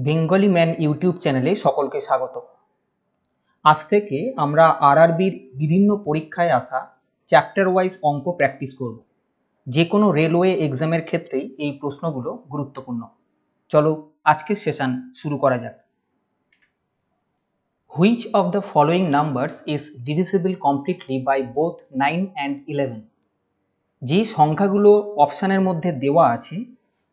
Bengali man YouTube চ্যানেলে সকলকে স্বাগত। আজ থেকে আমরা আরআরবির বিভিন্ন পরীক্ষায় আসা চ্যাপ্টার ওয়াইজ অঙ্ক প্র্যাকটিস করব। যে কোনো রেলওয়ে এক্সামের ক্ষেত্রেই এই প্রশ্নগুলো গুরুত্বপূর্ণ। চলো আজকের সেশন শুরু করা যাক। Which of the following numbers is divisible completely by both 9 and 11? যে সংখ্যাগুলো অপশানের মধ্যে দেওয়া আছে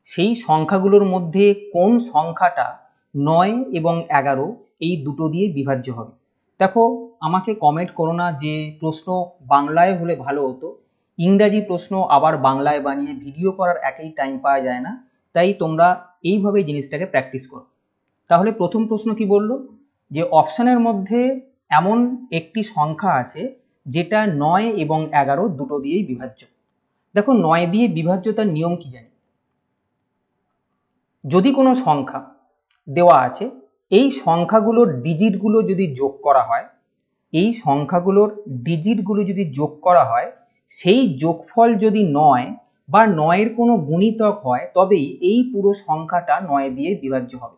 সেই সংখ্যাগুলোর মধ্যে কোন সংখ্যাটা 9 এবং 11 এই দুটো দিয়ে বিভাজ্য হবে। দেখো, আমাকে কমেন্ট করো না যে প্রশ্ন বাংলায় হলে ভালো হতো, ইংরাজি প্রশ্ন আবার বাংলায় বানিয়ে ভিডিও করার একই টাইম পাওয়া যায় না, তাই তোমরা এইভাবে জিনিসটাকে প্র্যাকটিস করো। তাহলে প্রথম প্রশ্ন কি বললো, যে অপশানের মধ্যে এমন একটি সংখ্যা আছে যেটা 9 এবং 11 দুটো দিয়েই বিভাজ্য। দেখো, 9 দিয়ে বিভাজ্যতার নিয়ম কি জানি। যদি কোনো সংখ্যা দেওয়া আছে, এই সংখ্যাগুলোর ডিজিটগুলো যদি যোগ করা হয়, এই সংখ্যাগুলোর ডিজিটগুলো যদি যোগ করা হয়, সেই যোগফল যদি 9 বা 9-এর কোনো গুণিতক হয়, তবেই এই পুরো সংখ্যাটা 9 দিয়ে বিভাজ্য হবে।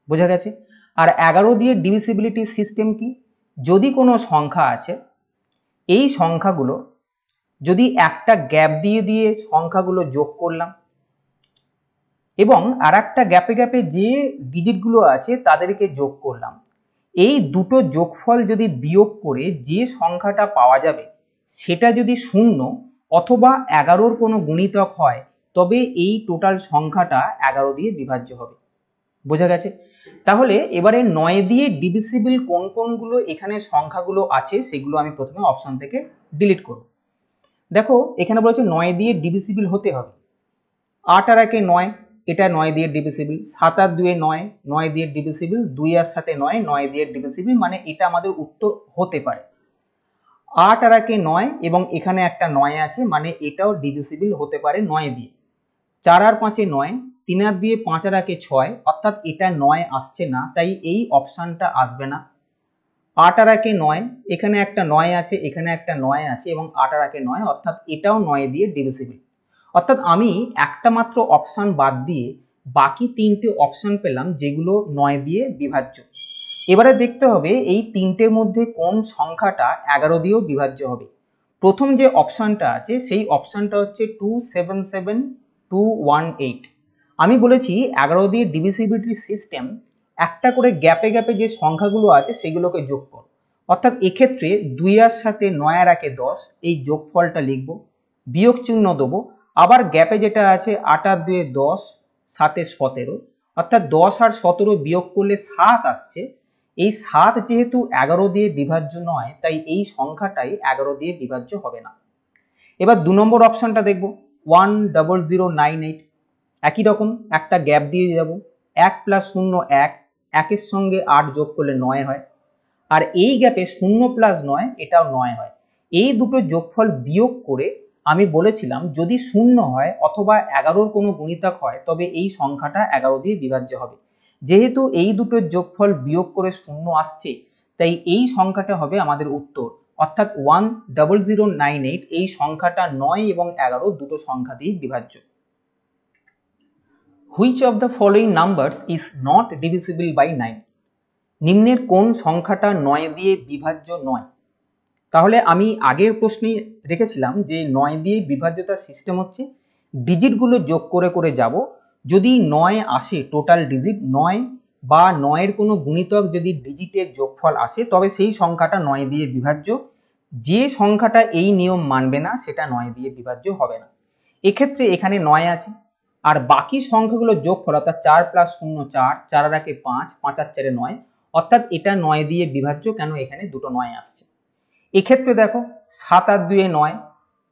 বোঝা গেছে? আর 11 দিয়ে ডিভিজিবিলিটি সিস্টেম কি, যদি কোনো সংখ্যা আছে, এই সংখ্যাগুলো যদি একটা গ্যাপ দিয়ে দিয়ে সংখ্যাগুলো যোগ করলাম এবং আর একটা গ্যাপে গ্যাপে যে ডিজিটগুলো আছে তাদেরকে যোগ করলাম, এই দুটো যোগফল যদি বিয়োগ করে যে সংখ্যাটা পাওয়া যাবে সেটা যদি 0 অথবা 11-র কোনো গুণিতক হয়, তবে এই টোটাল সংখ্যাটা 11 দিয়ে বিভাজ্য হবে। বোঝা গেছে? তাহলে এবারে 9 দিয়ে ডিভিজিবল কোন কোনগুলো এখানে সংখ্যাগুলো আছে সেগুলো আমি প্রথমে অপশন থেকে ডিলিট করব। দেখো, এখানে বলেছে 9 দিয়ে ডিভিজিবল হতে হবে। 8 আর 1 9, এটা 9 দিয়ে ডিভিজিবল। 7 আর 2 9, 9 দিয়ে ডিভিজিবল। 2 আর 7 9, 9 দিয়ে ডিভিজিবল, মানে এটা আমাদের উত্তর হতে পারে। 8 আর 1 9 এবং এখানে একটা 9 আছে, মানে এটাও ডিভিজিবল হতে পারে 9 দিয়ে। 4 আর 5 9, 3 আর 2 5 আর 1 6, অর্থাৎ এটা 9 আসছে না, তাই এই অপশনটা আসবে না। 8 আর 1 9, এখানে একটা 9 আছে, এখানে একটা 9 আছে এবং 8 আর 1 9, অর্থাৎ এটাও 9 দিয়ে ডিভিজিবল। অর্থাৎ আমি একটা মাত্র অপশন বাদ দিয়ে বাকি তিনটে অপশন পেলাম যেগুলো 9 দিয়ে বিভাজ্য। এবারে দেখতে হবে এই তিনটের মধ্যে কোন সংখ্যাটা 11 দিয়েও বিভাজ্য হবে। প্রথম যে অপশনটা আছে সেই অপশনটা হচ্ছে 277218। আমি বলেছি 11 দিয়ে ডিভিজিবিলিটি সিস্টেম, একটা করে গ্যাপে গ্যাপে যে সংখ্যাগুলো আছে সেগুলোকে যোগ কর। অর্থাৎ এক্ষেত্রে 2 আর সাথে 9 আর 1 10, এই যোগফলটা লিখব, বিয়োগ চিহ্ন দেবো। আবার গ্যাপে যেটা আছে 8 আর 2 10, 7 17, অর্থাৎ 10 আর 17 বিয়োগ করলে 7 আসছে। এই 7 যেহেতু 11 দিয়ে বিভাজ্য নয়, তাই এই সংখ্যাটাই 11 দিয়ে বিভাজ্য হবে না। এবার 2 নম্বর অপশনটা দেখব, 10098। একই রকম একটা গ্যাপ দিয়ে যাব, 1 + 0 1, 1-এর সঙ্গে 8 যোগ করলে 9 হয়। আর এই গ্যাপে 0 + 9, এটাও 9 হয়। এই দুটো যোগফল বিয়োগ করে আমি বলেছিলাম যদি 0 হয় অথবা 11-র কোনো গুণিতক হয়, তবে এই সংখ্যাটা 11 দিয়ে বিভাজ্য হবে। যেহেতু এই দুটো যোগফল বিয়োগ করে 0 আসছে, তাই এই সংখ্যাটা হবে আমাদের উত্তর, অর্থাৎ 10098 এই সংখ্যাটা 9 এবং 11 দুটো সংখ্যা দিয়ে বিভাজ্য। Which of the following numbers is not divisible by 9? নিম্নের কোন সংখ্যাটা 9 দিয়ে বিভাজ্য নয়? তাহলে আমি আগের প্রশ্নে রেখেছিলাম যে 9 দিয়ে বিভাজ্যতার সিস্টেম হচ্ছে ডিজিটগুলো যোগ করে করে যাব। যদি 9 আসে, টোটাল ডিজিট 9 বা 9-এর কোনো গুণিতক যদি ডিজিটের যোগফল আসে, তবে সেই সংখ্যাটা 9 দিয়ে বিভাজ্য। যে সংখ্যাটা এই নিয়ম মানবে না সেটা 9 দিয়ে বিভাজ্য হবে না। এক্ষেত্রে এখানে 9 আছে, আর বাকি সংখ্যাগুলো যোগফল অর্থাৎ 4 + 0 4, 4 আর 1 5, 5 আর 4 9, অর্থাৎ এটা 9 দিয়ে বিভাজ্য, কেন এখানে দুটো 9 আসছে। এক্ষেত্রে দেখো, 7 আর 2 9,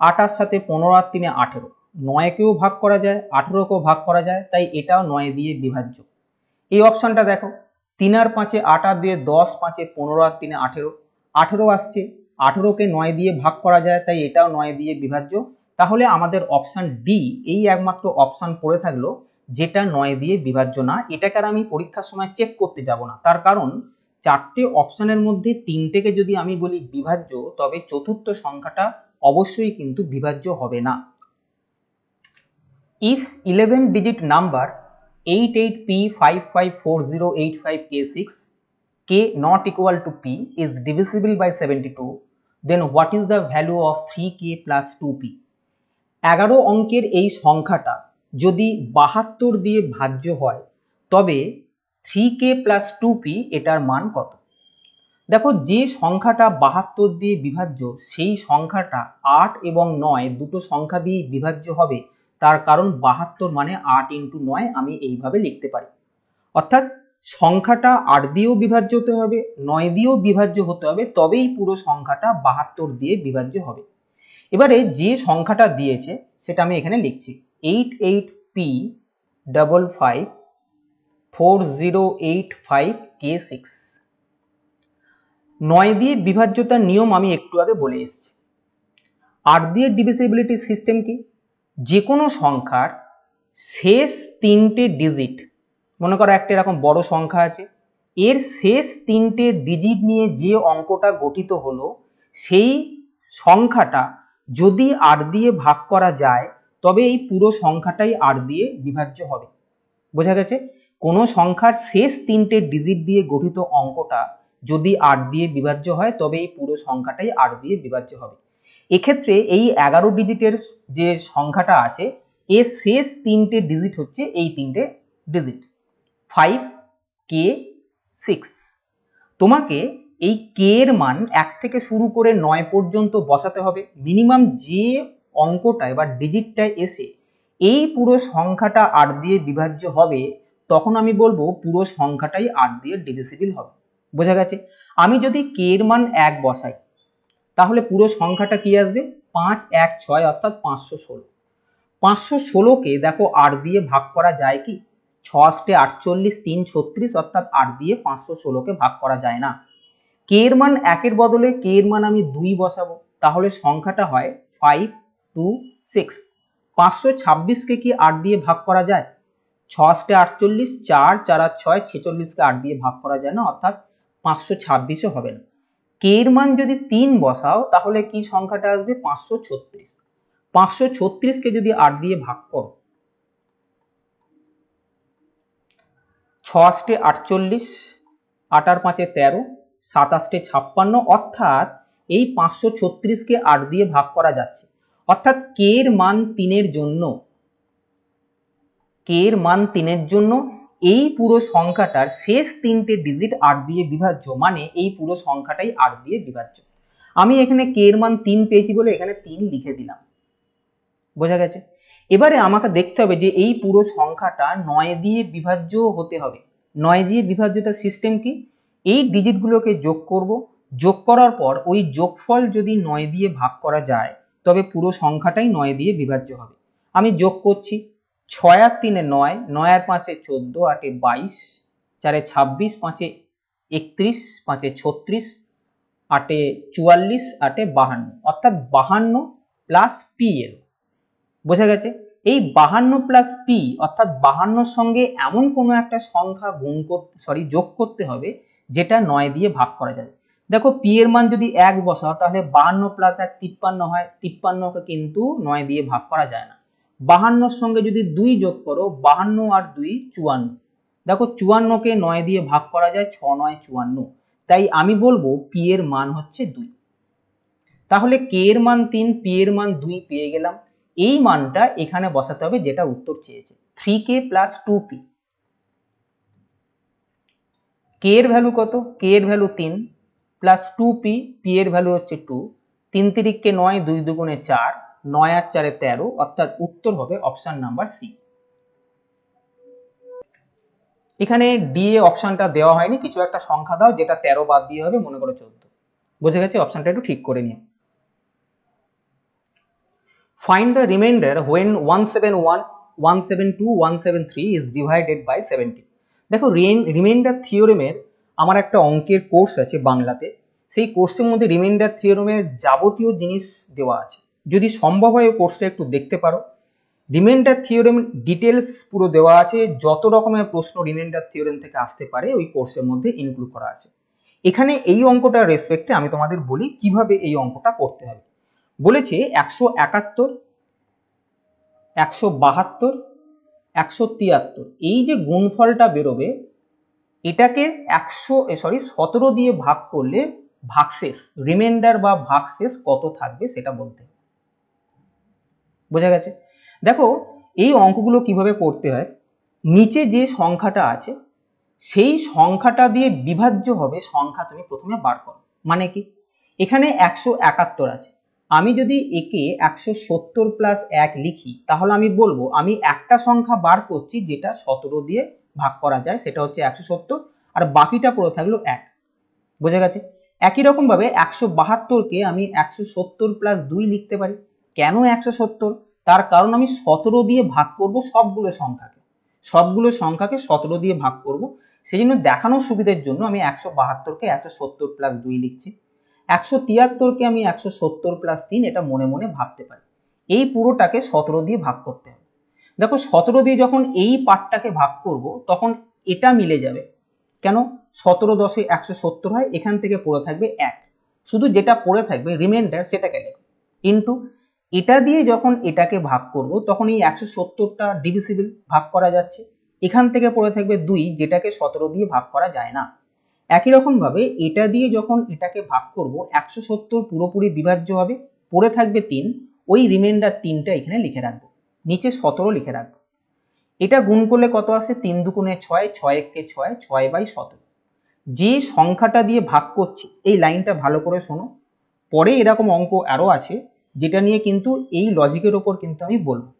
8 আর 7 15 আর 3 18, 9-কেও ভাগ করা যায়, 18-কেও ভাগ করা যায়, তাই এটাও 9 দিয়ে বিভাজ্য। এই অপশনটা দেখো, 3 আর 5 8 আর 2 10, 5 15 আর 3 18, 18 আসছে, 18-কে 9 দিয়ে ভাগ করা যায়, তাই এটাও 9 দিয়ে বিভাজ্য। তাহলে আমাদের অপশন ডি এই একমাত্র অপশন পড়ে থাকলো যেটা 9 দিয়ে বিভাজ্য না। এটাকে আর আমি পরীক্ষার সময় চেক করতে যাব না, তার কারণ চারটে অপশনের মধ্যে তিনটেকে যদি আমি বলি বিভাজ্য, তবে চতুর্থ সংখ্যাটা অবশ্যই কিন্তু বিভাজ্য হবে না। If 11 digit number 88P554085K6 K not equal to P is divisible by 72, then what is the value of 3K plus 2P? 11 অঙ্কের এই সংখ্যাটা যদি 72 দিয়ে ভাজ্য হয় তবে 3K plus 2P এটার মান কত? দেখো, যে সংখ্যাটা 72 দিয়ে বিভাজ্য সেই সংখ্যাটা 8 এবং 9 দুটো সংখ্যা দিয়ে বিভাজ্য হবে, তার কারণ 72 মানে 8 ইন্টু 9 আমি এইভাবে লিখতে পারি। অর্থাৎ সংখ্যাটা 8 দিয়েও বিভাজ্য হতে হবে, 9 দিয়েও বিভাজ্য হতে হবে, তবেই পুরো সংখ্যাটা 72 দিয়ে বিভাজ্য হবে। এবারে যে সংখ্যাটা দিয়েছে সেটা আমি এখানে লিখছি 88P554085K6। 9 দিয়ে বিভাজ্যতার নিয়ম আমি একটু আগে বলে এসেছি। 8 দিয়ে ডিভিজিবিলিটি সিস্টেম কি? যে কোনো সংখ্যার শেষ 3টে ডিজিট, মনে করো একটা এরকম বড় সংখ্যা আছে, এর শেষ 3টে ডিজিট নিয়ে যে অঙ্কটা গঠিত হলো সেই সংখ্যাটা যদি 8 দিয়ে ভাগ করা যায় তবে এই পুরো সংখ্যাটাই 8 দিয়ে বিভাজ্য হবে। বোঝা গেছে? কোনো সংখ্যার শেষ 3টে ডিজিট দিয়ে গঠিত অঙ্কটা যদি 8 দিয়ে বিভাজ্য হয় তবে এই পুরো সংখ্যাটাই 8 দিয়ে বিভাজ্য হবে। এক্ষেত্রে এই 11 ডিজিটের যে সংখ্যাটা আছে এর শেষ 3টে ডিজিট হচ্ছে এই 3টে ডিজিট 5K6। তোমাকে এই K এর মান 1 থেকে শুরু করে 9 পর্যন্ত বসাতে হবে। মিনিমাম যে অঙ্কটায় বা ডিজিটটায় এসে এই পুরো সংখ্যাটা 8 দিয়ে বিভাজ্য হবে তখন আমি বলবো পুরো সংখ্যাটাই 8 দিয়ে ডিভিজিবল হবে। বোঝা গেছে? আমি যদি K এর মান 1 বসাই তাহলে পুরো সংখ্যাটা কি আসবে? 5 1 6 অর্থাৎ 516। 516কে দেখো 8 দিয়ে ভাগ করা যায় কি? 6 8 48 3 36 অর্থাৎ 8 দিয়ে 516কে ভাগ করা যায় না। K এর মান 1 এর বদলে K এর মান আমি 2 বসাবো, তাহলে সংখ্যাটা হয় 526। 526কে কি 8 দিয়ে ভাগ করা যায়? 6 8 48 4 4 আর 6 46কে 8 দিয়ে ভাগ করা যায় না, অর্থাৎ 526ও হবে না। K এর মান যদি 3 বসাও তাহলে কি সংখ্যাটা আসবে? 536। 536কে যদি 8 দিয়ে ভাগ করো 6 8 48 8 আর 5 13 7 8 56, অর্থাৎ এই 536কে 8 দিয়ে ভাগ করা যাচ্ছে। অর্থাৎ K এর মান 3 এর জন্য এই পুরো সংখ্যাটার শেষ 3টে ডিজিট 8 দিয়ে বিভাজ্য, মানে এই পুরো সংখ্যাটাই 8 দিয়ে বিভাজ্য। আমি এখানে K এর মান 3 পেয়েছি বলে এখানে 3 লিখে দিলাম। বোঝা গেছে? এবারে আমাকে দেখতে হবে যে এই পুরো সংখ্যাটা 9 দিয়ে বিভাজ্য হতে হবে। 9 দিয়ে বিভাজ্যতার সিস্টেম কি? এই ডিজিটগুলোকে যোগ করব, যোগ করার পর ওই যোগফল যদি 9 দিয়ে ভাগ করা যায় তবে পুরো সংখ্যাটাই 9 দিয়ে বিভাজ্য হবে। আমি যোগ করছি 6 আর 3 9, 9 আর 5 14, 8 22, 4 26, 5 31, 5 36, 8 44, 8 52, অর্থাৎ 52 প্লাস পি এল। বোঝা গেছে? এই 52 প্লাস পি অর্থাৎ 52র সঙ্গে এমন কোনো একটা সংখ্যা যোগ করতে হবে যেটা 9 দিয়ে ভাগ করা যাবে। দেখো, পি এর মান যদি 1 বসাও তাহলে 52 প্লাস 1 53 হয়, 53কে কিন্তু 9 দিয়ে ভাগ করা যায় না। 52র সঙ্গে যদি 2 যোগ করো, 52 আর 2 54। দেখো, 54কে 9 দিয়ে ভাগ করা যায়, 6 9 54। তাই আমি বলবো পি এর মান হচ্ছে 2। তাহলে K এর মান 3, পি এর মান 2 পেয়ে গেলাম। এই মানটা এখানে বসাতে হবে যেটা উত্তর চেয়েছে, 3K plus 2P। K এর ভ্যালু কত? K এর ভ্যালু 3 প্লাস 2P, P এর ভ্যালু হচ্ছে 2। 3 3কে 9, 2 2 4, 9 আর 4 13, অর্থাৎ উত্তর হবে অপশন নাম্বার সি। এখানে ডি এ অপশনটা দেওয়া হয়নি, কিছু একটা সংখ্যা দাও যেটা 13 বাদ দিয়ে হবে, মনে করো 14। বুঝে গেছে? অপশনটা একটু ঠিক করে নিও। Find the remainder when 171, 172, 173 is divided by 70. দেখো, রিমাইন্ডার থিওরেমের আমার একটা অঙ্কের কোর্স আছে বাংলাতে, সেই কোর্সের মধ্যে রিমাইন্ডার থিওরেমের যাবতীয় জিনিস দেওয়া আছে। যদি সম্ভব হয় ওই কোর্সটা একটু দেখতে পারো। রিমাইন্ডার থিওরেম ডিটেলস পুরো দেওয়া আছে, যত রকমের প্রশ্ন রিমাইন্ডার থিওরেম থেকে আসতে পারে ওই কোর্সের মধ্যে ইনক্লুড করা আছে। এখানে এই অঙ্কটার রেসপেক্টে আমি তোমাদের বলি কিভাবে এই অঙ্কটা করতে হবে। বলেছে 171, 172, 173, এই যে গুণফলটা বেরোবে এটাকে 17 দিয়ে ভাগ করলে ভাগশেষ রিমাইন্ডার বা ভাগশেষ কত থাকবে সেটা বলতে হবে। বোঝা গেছে? দেখো এই অঙ্কগুলো কিভাবে করতে হয়, নিচে যে সংখ্যাটা আছে সেই সংখ্যাটা দিয়ে বিভাজ্য হবে সংখ্যা তুমি প্রথমে বার করো। মানে কি, এখানে 171 আছে, আমি যদি একে 170 প্লাস 1 লিখি তাহলে আমি বলবো আমি একটা সংখ্যা বার করছি যেটা 17 দিয়ে ভাগ করা যায়, সেটা হচ্ছে 170, আর বাকিটা পড়ে থাকলো 1। বোঝা গেছে? একই রকম ভাবে 172কে আমি 170 প্লাস 2 লিখতে পারি। কেন 170? তার কারণ আমি 17 দিয়ে ভাগ করব সবগুলো সংখ্যাকে, 17 দিয়ে ভাগ করব, সেই জন্য দেখানোর সুবিধার জন্য আমি 172কে 170 প্লাস 2 লিখছি। 173কে আমি 170 প্লাস 3 এটা মনে মনে ভাবতে পারি। এই পুরোটাকে 17 দিয়ে ভাগ করতে হবে। দেখো 17 দিয়ে যখন এই পার্টটাকে ভাগ করব তখন এটা মিলে যাবে। কেন? 17 10 170 হয়, এখান থেকে পড়ে থাকবে 1, শুধু যেটা পড়ে থাকবে রিমাইন্ডার সেটাকে লিখব, ইনটু এটা দিয়ে যখন এটাকে ভাগ করব তখন এই 170টা ডিভিজিবল, ভাগ করা যাচ্ছে, এখান থেকে পড়ে থাকবে 2, যেটাকে 17 দিয়ে ভাগ করা যায় না। একই রকম ভাবে এটা দিয়ে যখন এটাকে ভাগ করব 170 পুরোপুরি বিভাজ্য হবে, পড়ে থাকবে 3, ওই রিমাইন্ডার 3টা এখানে লিখে রাখবো, নিচে 17 লিখে রাখবো। এটা গুণ করলে কত আসে? 3 দুগুণে 6, 6 একে 6, 6/17। যে সংখ্যাটা দিয়ে ভাগ করছি, এই লাইনটা ভালো করে শোনো, পরে এরকম অঙ্ক আরো আছে যেটা নিয়ে কিন্তু এই লজিকের ওপর কিন্তু আমি বলবো।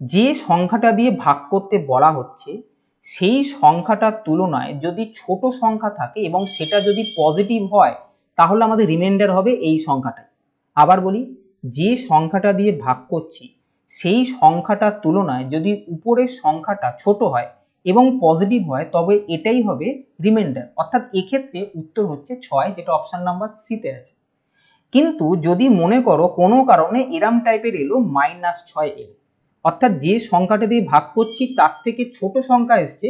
যে সংখ্যাটা দিয়ে ভাগ করতে বলা হচ্ছে সেই সংখ্যাটার তুলনায় যদি ছোট সংখ্যা থাকে এবং সেটা যদি পজিটিভ হয় তাহলে আমাদের রিমাইন্ডার হবে এই সংখ্যাটাই। আবার বলি, যে সংখ্যাটা দিয়ে ভাগ করছি সেই সংখ্যাটার তুলনায় যদি উপরের সংখ্যাটা ছোট হয় এবং পজিটিভ হয় তবে এটাই হবে রিমাইন্ডার, অর্থাৎ এক্ষেত্রে উত্তর হচ্ছে 6, যেটা অপশন নাম্বার সিতে আছে। কিন্তু যদি মনে করো কোনো কারণে এরম টাইপের এলো -6 এলো, অর্থাৎ যে সংখ্যাটা দিয়ে ভাগ করছি তার থেকে ছোট সংখ্যা এসছে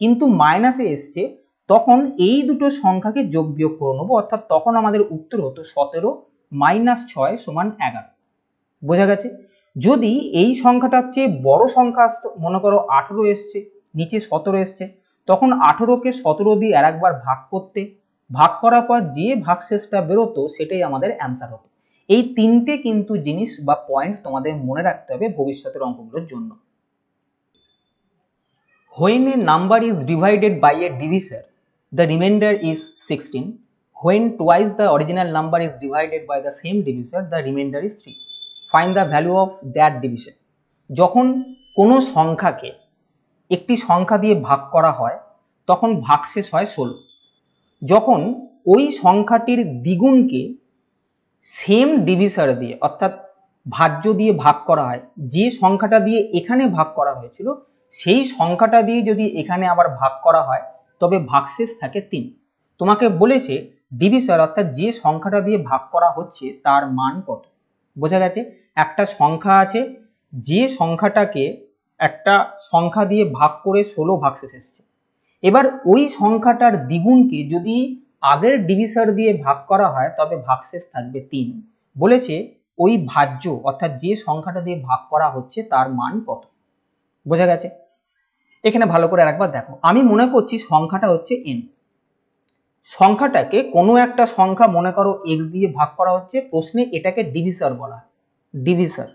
কিন্তু মাইনাসে এসছে, তখন এই দুটো সংখ্যাকে যোগ বিয়োগ করে নেবো, অর্থাৎ তখন আমাদের উত্তর হতো 17 - 6 = 11। বোঝা গেছে? যদি এই সংখ্যাটার চেয়ে বড় সংখ্যা আসতো, মনে করো 18 এসছে, নিচে 17 এসছে, তখন 18কে 17 দিয়ে আর একবার ভাগ করতে, ভাগ করার পর যে ভাগশেষটা বেরোতো সেটাই আমাদের অ্যান্সার হতো। এই তিনটে কিন্তু জিনিস বা পয়েন্ট তোমাদের মনে রাখতে হবে ভবিষ্যতের অঙ্কগুলোর জন্য। When a number is divided by a divisor, the remainder is 16. When twice the original number is divided by the same divisor, the remainder is 3. Find the value of that division. যখন কোনো সংখ্যাকে একটি সংখ্যা দিয়ে ভাগ করা হয় তখন ভাগশেষ হয় 16। যখন ওই সংখ্যাটির দ্বিগুণকে সেম ডিভিসর দিয়ে অর্থাৎ ভাজ্য দিয়ে ভাগ করা হয়, যে সংখ্যাটা দিয়ে এখানে ভাগ করা হয়েছিল সেই সংখ্যাটা দিয়ে যদি এখানে আবার ভাগ করা হয় তবে ভাগশেষ থাকে 3। তোমাকে বলেছে ডিভিসর অর্থাৎ যে সংখ্যাটা দিয়ে ভাগ করা হচ্ছে তার মান কত। বোঝা গেছে? একটা সংখ্যা আছে, যে সংখ্যাটাকে একটা সংখ্যা দিয়ে ভাগ করে 16 ভাগশেষ এসছে, এবার ওই সংখ্যাটার দ্বিগুণকে যদি আগের ডিভিসর দিয়ে ভাগ করা হয় তবে ভাগশেষ থাকবে 3। বলেছে ওই ভাজ্য অর্থাৎ যে সংখ্যাটা দিয়ে ভাগ করা হচ্ছে তার মান কত। বোঝা গেছে? এখানে ভালো করে আরেকবার দেখো, আমি মনে করছি সংখ্যাটা হচ্ছে n, সংখ্যাটাকে কোনো একটা সংখ্যা মনে করো x দিয়ে ভাগ করা হচ্ছে, প্রশ্নে এটাকে ডিভিসর বলা হয়, ডিভিসর।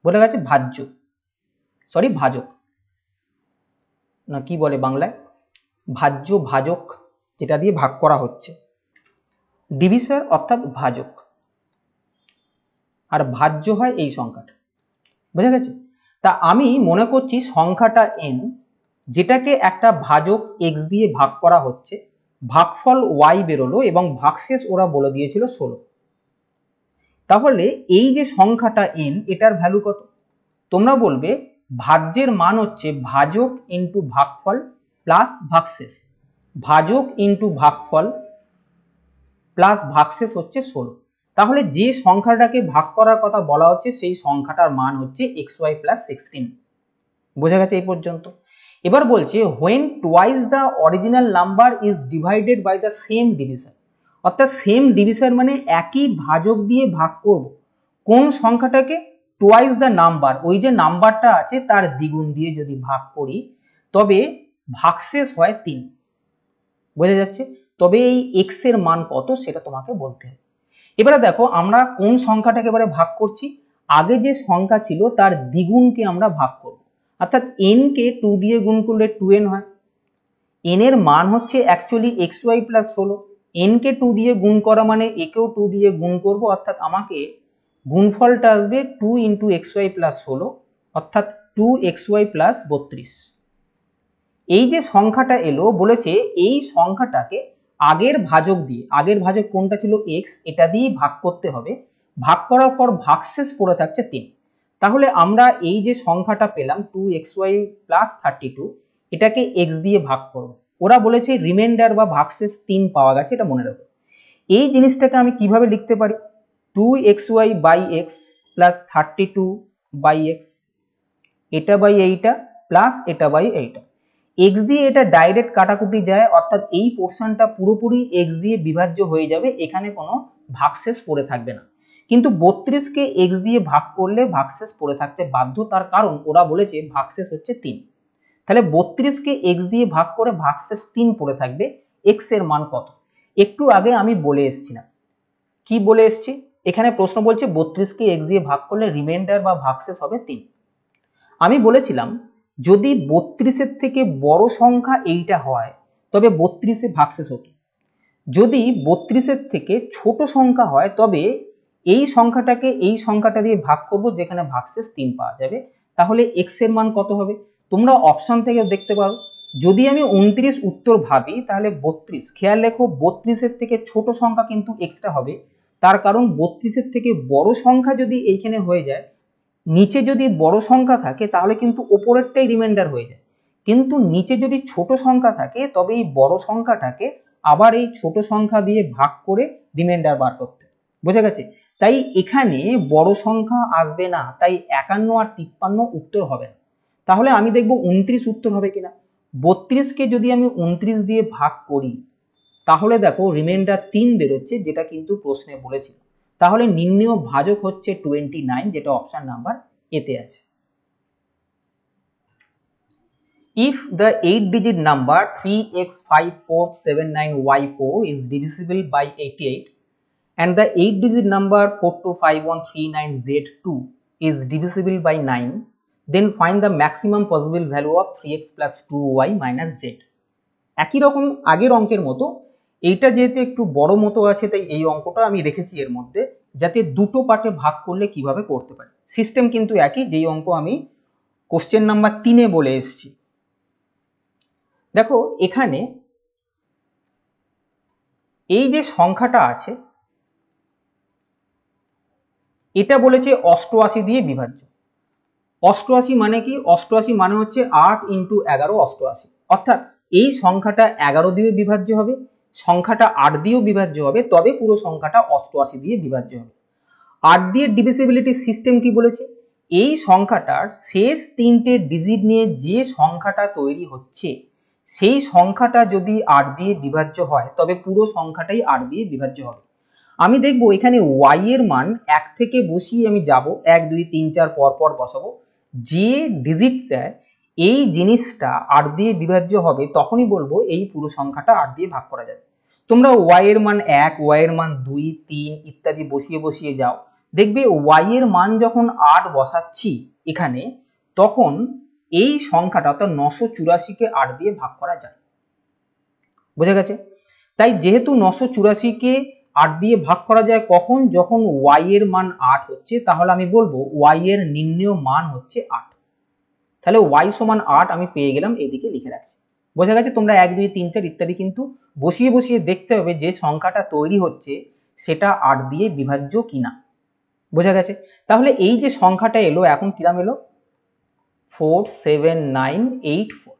বোঝা গেছে? ভাজ্য, সরি ভাজক না কি বলে বাংলায়, ভাজ্য ভাজক, যেটা দিয়ে ভাগ করা হচ্ছে, ডিভিসর অর্থাৎ ভাজক, আর ভাজ্য হয় এই সংখ্যাটা। বোঝা গেছে? তা আমি মনে করছি সংখ্যাটা n, যেটাকে একটা ভাজক x দিয়ে ভাগ করা হচ্ছে, ভাগফল y বেরোলো এবং ভাগশেষ ওরা বলে দিয়েছিল 16। তাহলে এই যে সংখ্যাটা n, এটার ভ্যালু কত? তোমরা বলবে ভাজ্যের মান হচ্ছে ভাজক ইন্টু ভাগফল প্লাস ভাগশেষ, ভাজক ইন্টু ভাগফল প্লাস ভাগশেষ হচ্ছে 16। তাহলে যে সংখ্যাটাকে ভাগ করার কথা বলা হচ্ছে সেই সংখ্যাটার মান হচ্ছে xy প্লাস 16। বোঝা গেছে এই পর্যন্ত? এবার বলছে when twice the original number is divided by the same divisor, অর্থাৎ সেম ডিভিসর মানে একই ভাজক দিয়ে ভাগ করব কোন সংখ্যাটাকে? টোয়াইস দ্য নাম্বার, ওই যে নাম্বারটা আছে তার দ্বিগুণ দিয়ে যদি ভাগ করি তবে ভাগশেষ হয় 3। বোঝা যাচ্ছে? তবে এই এক্স এর মান কত সেটা তোমাকে বলতে হবে। এবারে দেখো আমরা কোন সংখ্যাটাকে এবারে ভাগ করছি, আগে যে সংখ্যা ছিল তার দ্বিগুণকে আমরা ভাগ করব, অর্থাৎ n কে 2 দিয়ে গুণ করলে 2n হয়। n এর মান হচ্ছে অ্যাকচুয়ালি xy প্লাস 16, n কে 2 দিয়ে গুণ করা মানে একেও 2 দিয়ে গুণ করব, অর্থাৎ আমাকে গুণফলটা আসবে 2 ইন্টু xy প্লাস 16, অর্থাৎ 2xy প্লাস 32। এই যে সংখ্যাটা এলো বলেছে এই সংখ্যাটাকে আগের ভাজক দিয়ে, আগের ভাজক কোনটা ছিল x, এটা দিয়ে ভাগ করতে হবে, ভাগ করার পর ভাগশেষ পড়ে থাকছে 3। তাহলে আমরা এই যে সংখ্যাটা পেলাম 2xy প্লাস 32, এটাকে x দিয়ে ভাগ করব। ওরা বলেছে রিমাইন্ডার বা ভাগশেষ 3 পাওয়া গেছে, এটা মনে রাখো। এই জিনিসটাকে আমি কিভাবে লিখতে পারি, 2xy by x plus 32 by x, এটা বাই এইটা প্লাস এটা বাই এইটা। x দিয়ে এটা ডাইরেক্ট কাটাকুটি যায়, অর্থাৎ এই পোর্শনটা পুরোপুরি x দিয়ে বিভাজ্য হয়ে যাবে, এখানে কোনো ভাগশেষ পড়ে থাকবে না। কিন্তু 32 কে x দিয়ে ভাগ করলে ভাগশেষ পড়ে থাকতে বাধ্য, তার কারণ ওরা বলেছে ভাগশেষ হচ্ছে 3। তাহলে 32 কে x দিয়ে ভাগ করে ভাগশেষ 3 পড়ে থাকবে, x এর মান কত? একটু আগে আমি বলে এসেছিলাম, কি বলে এসেছি, এখানে প্রশ্ন বলছে 32 কে x দিয়ে ভাগ করলে রিমাইন্ডার বা ভাগশেষ হবে 3। আমি বলেছিলাম যদি 32-এর থেকে বড় সংখ্যা এইটা হয় তবে 32-এ ভাগশেষ হতো, যদি 32-এর থেকে ছোট সংখ্যা হয় তবে এই সংখ্যাটাকে এই সংখ্যাটা দিয়ে ভাগ করব যেখানে ভাগশেষ 3 পাওয়া যাবে। তাহলে x এর মান কত হবে? তোমরা অপশন থেকে দেখতে পারো, যদি আমি 29 উত্তর ভাবি তাহলে 32, খেয়াল রেখো 32-এর থেকে ছোট সংখ্যা কিন্তু এক্সট্রা হবে, তার কারণ 32-এর থেকে বড় সংখ্যা যদি এইখানে হয়ে যায়, নিচে যদি বড় সংখ্যা থাকে তাহলে কিন্তু ওপরেরটাই রিমাইন্ডার হয়ে যায়, কিন্তু নিচে যদি ছোট সংখ্যা থাকে তবে এই বড় সংখ্যাটাকে আবার এই ছোট সংখ্যা দিয়ে ভাগ করে রিমাইন্ডার বার করতে। বোঝা গেছে? তাই এখানে বড় সংখ্যা আসবে না, তাই 51 আর 53 উত্তর হবে না। তাহলে আমি দেখব 29 উত্তর হবে কিনা। 32-কে যদি আমি 29 দিয়ে ভাগ করি তাহলে দেখো রিমাইন্ডার 3 বেরোচ্ছে, যেটা কিন্তু প্রশ্নে বলেছিল। তাহলে নির্ণেয় ভাজক হচ্ছে 29, যেটা অপশন নাম্বার এতে আছে। If the 8-digit number 3x5479y4 is divisible by 88 and the 8-digit number 425139z2 is divisible by 9, then find the maximum possible value of 3x plus 2y minus z. একই রকম আগের অঙ্কের মতো এইটা যেহেতু একটু বড় মতো আছে তাই এই অঙ্কটা আমি রেখেছি এর মধ্যে, যাতে দুটো পার্টে ভাগ করলে কিভাবে করতে পারি। সিস্টেম কিন্তু একই, যেই অঙ্ক আমি কোশ্চেন নাম্বার 3-এ বলে এসেছি। দেখো এখানে এই যে সংখ্যাটা আছে এটা বলেছে 88 দিয়ে বিভাজ্য। 88 মানে কি? 88 মানে হচ্ছে 8 ইন্টু 11 88, অর্থাৎ এই সংখ্যাটা 11 দিয়েও বিভাজ্য হবে, সংখ্যাটা 8 দিয়েও বিভাজ্য হবে, তবে পুরো সংখ্যাটা 88 দিয়ে বিভাজ্য হবে। 8 দিয়ে ডিভিজিবিলিটি সিস্টেম কি বলেছে? এই সংখ্যাটার শেষ 3টে ডিজিট নিয়ে যে সংখ্যাটা তৈরি হচ্ছে সেই সংখ্যাটা যদি 8 দিয়ে বিভাজ্য হয় তবে পুরো সংখ্যাটাই 8 দিয়ে বিভাজ্য হবে। আমি দেখব এখানে y এর মান 1 থেকে বসিয়ে আমি যাব 1 2 3 4 পর পর বসাবো, যে ডিজিটটা এই জিনিসটা 8 দিয়ে বিভাজ্য হবে তখনই বলবো এই পুরো সংখ্যাটা 8 দিয়ে ভাগ করা যাবে। তোমরা y এর মান 1, y এর মান 2 3 ইত্যাদি বসিয়ে বসিয়ে যাও, দেখবে y এর মান যখন 8 বসাচ্ছি এখানে, তখন এই সংখ্যাটা অর্থাৎ 984-কে 8 দিয়ে ভাগ করা যায়। বোঝা গেছে? তাই যেহেতু 984-কে 8 দিয়ে ভাগ করা যায় কখন? যখন y এর মান 8 হচ্ছে, তাহলে আমি বলবো y এর নির্ণেয় মান হচ্ছে 8। তাহলে y সমান 8 আমি পেয়ে গেলাম, এদিকে লিখে রাখছি। বোঝা গেছে? তোমরা 1 2 3 4 ইত্যাদি কিন্তু বসিয়ে বসিয়ে দেখতে হবে যে সংখ্যাটা তৈরি হচ্ছে সেটা 8 দিয়ে বিভাজ্য কিনা। বোঝা গেছে? তাহলে এই যে সংখ্যাটা এলো এখন কিরাম এলো? 47984।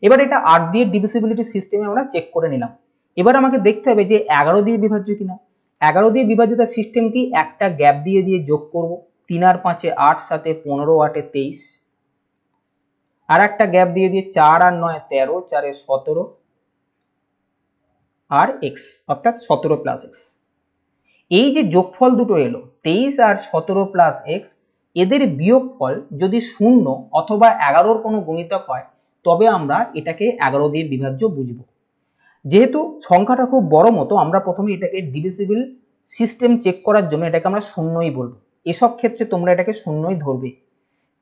এবার এটা 8 দিয়ে ডিভিজিবিলিটি সিস্টেমে আমরা চেক করে নিলাম। এবার আমাকে দেখতে হবে যে 11 দিয়ে বিভাজ্য কিনা। 11 দিয়ে বিভাজ্যতার সিস্টেম কি? একটা গ্যাপ দিয়ে দিয়ে যোগ করব, 3 আর 5 8, 7 15, 8 23, আর একটা গ্যাপ দিয়ে দিয়ে 4 আর 9 13, 4 17 আর x, অর্থাৎ 17 প্লাস x। এই যে যোগফল দুটো এলো 23 আর 17 প্লাস x, এদের বিয়োগফল যদি 0 অথবা 11-র কোনো গুণিতক হয় তবে আমরা এটাকে 11 দিয়ে বিভাজ্য বুঝবো। যেহেতু সংখ্যাটা খুব বড় মতো আমরা প্রথমে এটাকে ডিভিজিবল সিস্টেম চেক করার জন্য এটাকে আমরা 0ই বলবো। এসব ক্ষেত্রে তোমরা এটাকে 0ই ধরবে।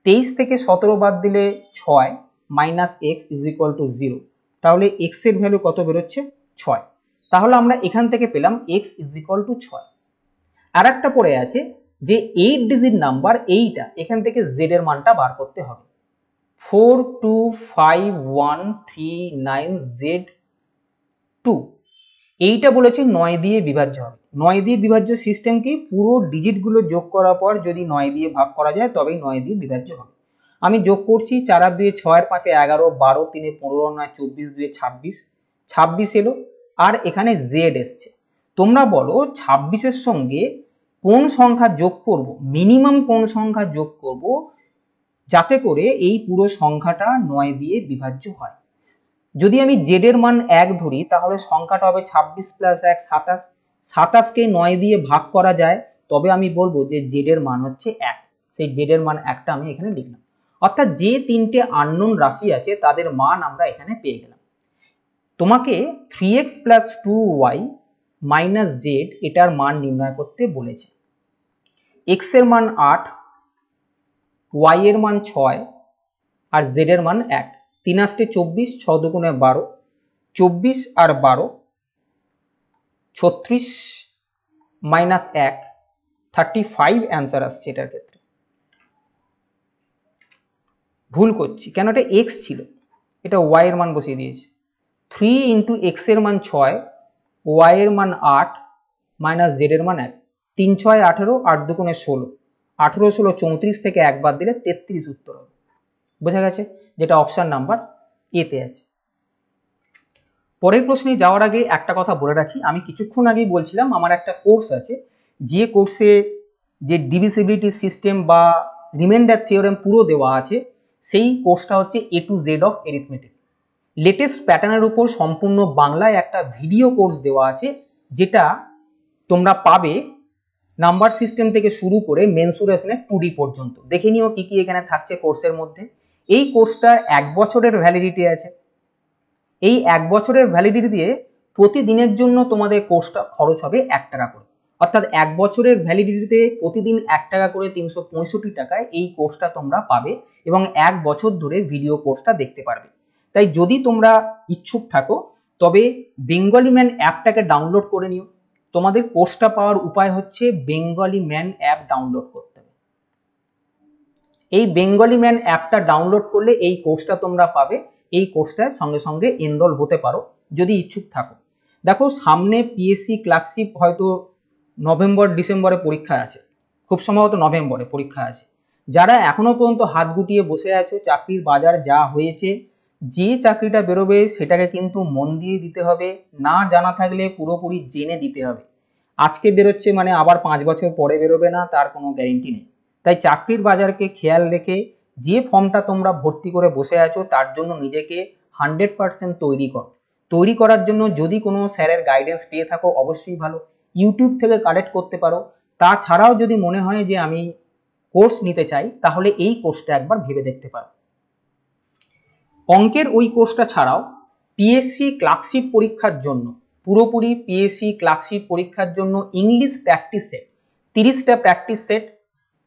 23 থেকে 17 বাদ দিলে 6 minus x is equal to 0। তাহলে এক্স এর ভ্যালু কত বেরোচ্ছে? 6। তাহলে আমরা এখান থেকে পেলাম এক্স ইজ ইকুয়াল টু 6। আর একটা পড়ে আছে যে 8 ডিজিট নাম্বার এইটা, এখান থেকে জেড এর মানটা বার করতে হবে। 4251339Z2 এইটা বলেছে 9 দিয়ে বিভাজ্য হবে। 9 দিয়ে বিভাজ্য সিস্টেম কি? পুরো ডিজিটগুলো যোগ করার পর যদি 9 দিয়ে ভাগ করা যায় তবেই 9 দিয়ে বিভাজ্য হবে। আমি যোগ করছি 4 আর 2 6 আর 5 11 12 3 15 9 24 2 26 26 এলো, আর এখানে জেড এসছে। তোমরা বলো 26-এর সঙ্গে কোন সংখ্যা যোগ করব, মিনিমাম কোন সংখ্যা যোগ করব যাতে করে এই পুরো সংখ্যাটা 9 দিয়ে বিভাজ্য হয়। যদি আমি জেড এর মান 1 ধরি তাহলে সংখ্যাটা হবে 26 প্লাস 1 27। 27কে 9 দিয়ে ভাগ করা যায় তবে আমি বলবো যে জেড এর মান হচ্ছে 1। সেই জেড এর মান 1টা আমি এখানে লিখলাম। অর্থাৎ যে তিনটে আননোন রাশি আছে তাদের মান আমরা এখানে পেয়ে গেলাম। তোমাকে 3x plus 2y minus Z এটার মান নির্ণয় করতে বলেছে। x এর মান 8, y এর মান 6 আর z এর মান 1। 3 8 24, 6 দুগুণে 12, 24 আর 12 36 মাইনাস 1 35 অ্যান্সার আসছে এটার ক্ষেত্রে। ভুল করছি, কেন? এটা x ছিল, এটা y এর মান বসিয়ে দিয়েছি। 3 ইন্টু x এর মান 6, y এর মান 8 মাইনাস z এর মান 1। 3 6 18, 8 দুগুণে 16, 18 16 34 থেকে 1 বাদ দিলে 33 উত্তর হবে। বোঝা গেছে? যেটা অপশন নাম্বার এতে আছে। পরের প্রশ্নে যাওয়ার আগে একটা কথা বলে রাখি, আমি কিছুক্ষণ আগেই বলছিলাম আমার একটা কোর্স আছে, যে কোর্সে যে ডিভিজিবিলিটি সিস্টেম বা রিমাইন্ডার থিওরেম পুরো দেওয়া আছে, সেই কোর্সটা হচ্ছে A to Z of arithmetic. Latest প্যাটার্নের উপর সম্পূর্ণ বাংলায় একটা ভিডিও কোর্স দেওয়া আছে, যেটা তোমরা পাবে নাম্বার সিস্টেম থেকে শুরু করে মেনসুরেশনের 2D পর্যন্ত। দেখে নিও কি কি এখানে থাকছে কোর্সের মধ্যে। এই কোর্সটার 1 বছরের ভ্যালিডিটি আছে। এই 1 বছরের ভ্যালিডিটি দিয়ে প্রতিদিনের জন্য তোমাদের কোর্সটা খরচ হবে 1 টাকা করে। অর্থাৎ 1 বছরের ভ্যালিডিটিতে প্রতিদিন 1 টাকা করে 365 টাকায় এই কোর্সটা তোমরা পাবে এবং 1 বছর ধরে ভিডিও কোর্সটা দেখতে পারবে। তাই যদি তোমরা ইচ্ছুক থাকো তবে বেঙ্গলি ম্যান অ্যাপটাকে ডাউনলোড করে নিও। তোমাদের কোর্সটা পাওয়ার উপায় হচ্ছে বেঙ্গলি ম্যান অ্যাপ ডাউনলোড করতে হবে। এই বেঙ্গলি ম্যান অ্যাপটা ডাউনলোড করলে এই কোর্সটা তোমরা পাবে। এই কোর্সটার সঙ্গে সঙ্গে এনরোল হতে পারো যদি ইচ্ছুক থাকো। দেখো, সামনে পিএসসি ক্লার্কশিপ হয়তো নভেম্বর ডিসেম্বরে পরীক্ষা আছে, খুব সম্ভবত নভেম্বরে পরীক্ষা আছে। যারা এখনো পর্যন্ত হাত গুটিয়ে বসে আছো, চাকরির বাজার যা হয়েছে, যে চাকরিটা বেরোবে সেটাকে কিন্তু মন দিয়ে দিতে হবে, না জানা থাকলে পুরোপুরি জেনে দিতে হবে। আজকে বেরোচ্ছে মানে আবার 5 বছর পরে বেরোবে না, তার কোনো গ্যারেন্টি নেই। তাই চাকরির বাজারকে খেয়াল রেখে যে ফর্মটা তোমরা ভর্তি করে বসে আছো তার জন্য নিজেকে 100% তৈরি করো। তৈরি করার জন্য যদি কোনো স্যারের গাইডেন্স পেয়ে থাকো অবশ্যই ভালো, ইউটিউব থেকে কালেক্ট করতে পারো। তাছাড়াও যদি মনে হয় যে আমি কোর্স নিতে চাই তাহলে এই কোর্সটা একবার ভেবে দেখতে পারো। অঙ্কের ওই কোর্সটা ছাড়াও পিএসসি ক্লার্কশিপ পরীক্ষার জন্য, পুরোপুরি পিএসসি ক্লার্কশিপ পরীক্ষার জন্য ইংলিশ প্র্যাকটিস সেট 30টা প্র্যাকটিস সেট,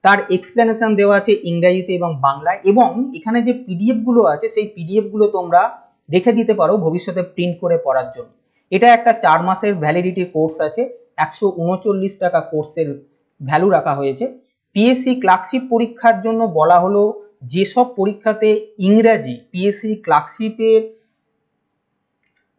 তার এক্সপ্লেনেশন দেওয়া আছে ইংরেজিতে এবং বাংলায়, এবং এখানে যে পিডিএফ গুলো আছে সেই পিডিএফ গুলো তোমরা রেখে দিতে পারো ভবিষ্যতে প্রিন্ট করে পড়ার জন্য। এটা একটা 4 মাসের ভ্যালিডিটি কোর্স আছে, 139 টাকা কোর্সের ভ্যালু রাখা হয়েছে। পিএসসি ক্লার্কশিপ পরীক্ষার জন্য বলা হলো যেসব পরীক্ষাতে ইংরেজি পিএসসি ক্লার্কশিপের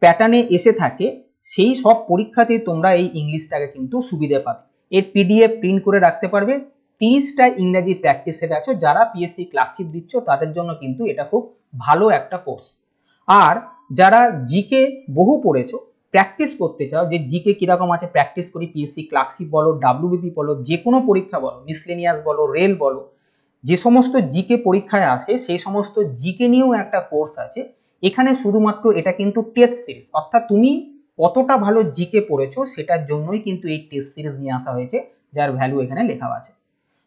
প্যাটার্নে এসে থাকে সেই সব পরীক্ষাতে তোমরা এই ইংলিশটাকে কিন্তু সুবিধা পাবে। এর পিডিএফ প্রিন্ট করে রাখতে পারবে। 30টা ইংরেজি প্র্যাকটিস সেট আছে, যারা পিএসসি ক্লার্কশিপ দিচ্ছ তাদের জন্য কিন্তু এটা খুব ভালো একটা কোর্স। আর যারা জিকে বহু পড়েছো, প্র্যাকটিস করতে চাও যে জিকে কিরকম আছে প্র্যাকটিস করি, পিএসসি ক্লার্কশিপ বলো, ডাব্লিউবিপি বলো, যে কোনো পরীক্ষা বলো, মিসলেনিয়াস বলো, রেল বলো, যে সমস্ত জিকে পরীক্ষায় আসে সেই সমস্ত জিকে নিয়েও একটা কোর্স আছে। এখানে শুধুমাত্র এটা কিন্তু টেস্ট সিরিজ, অর্থাৎ তুমি কতটা ভালো জিকে পড়েছো সেটার জন্যই কিন্তু এই টেস্ট সিরিজ নিয়ে আসা হয়েছে, যার ভ্যালু এখানে লেখা আছে।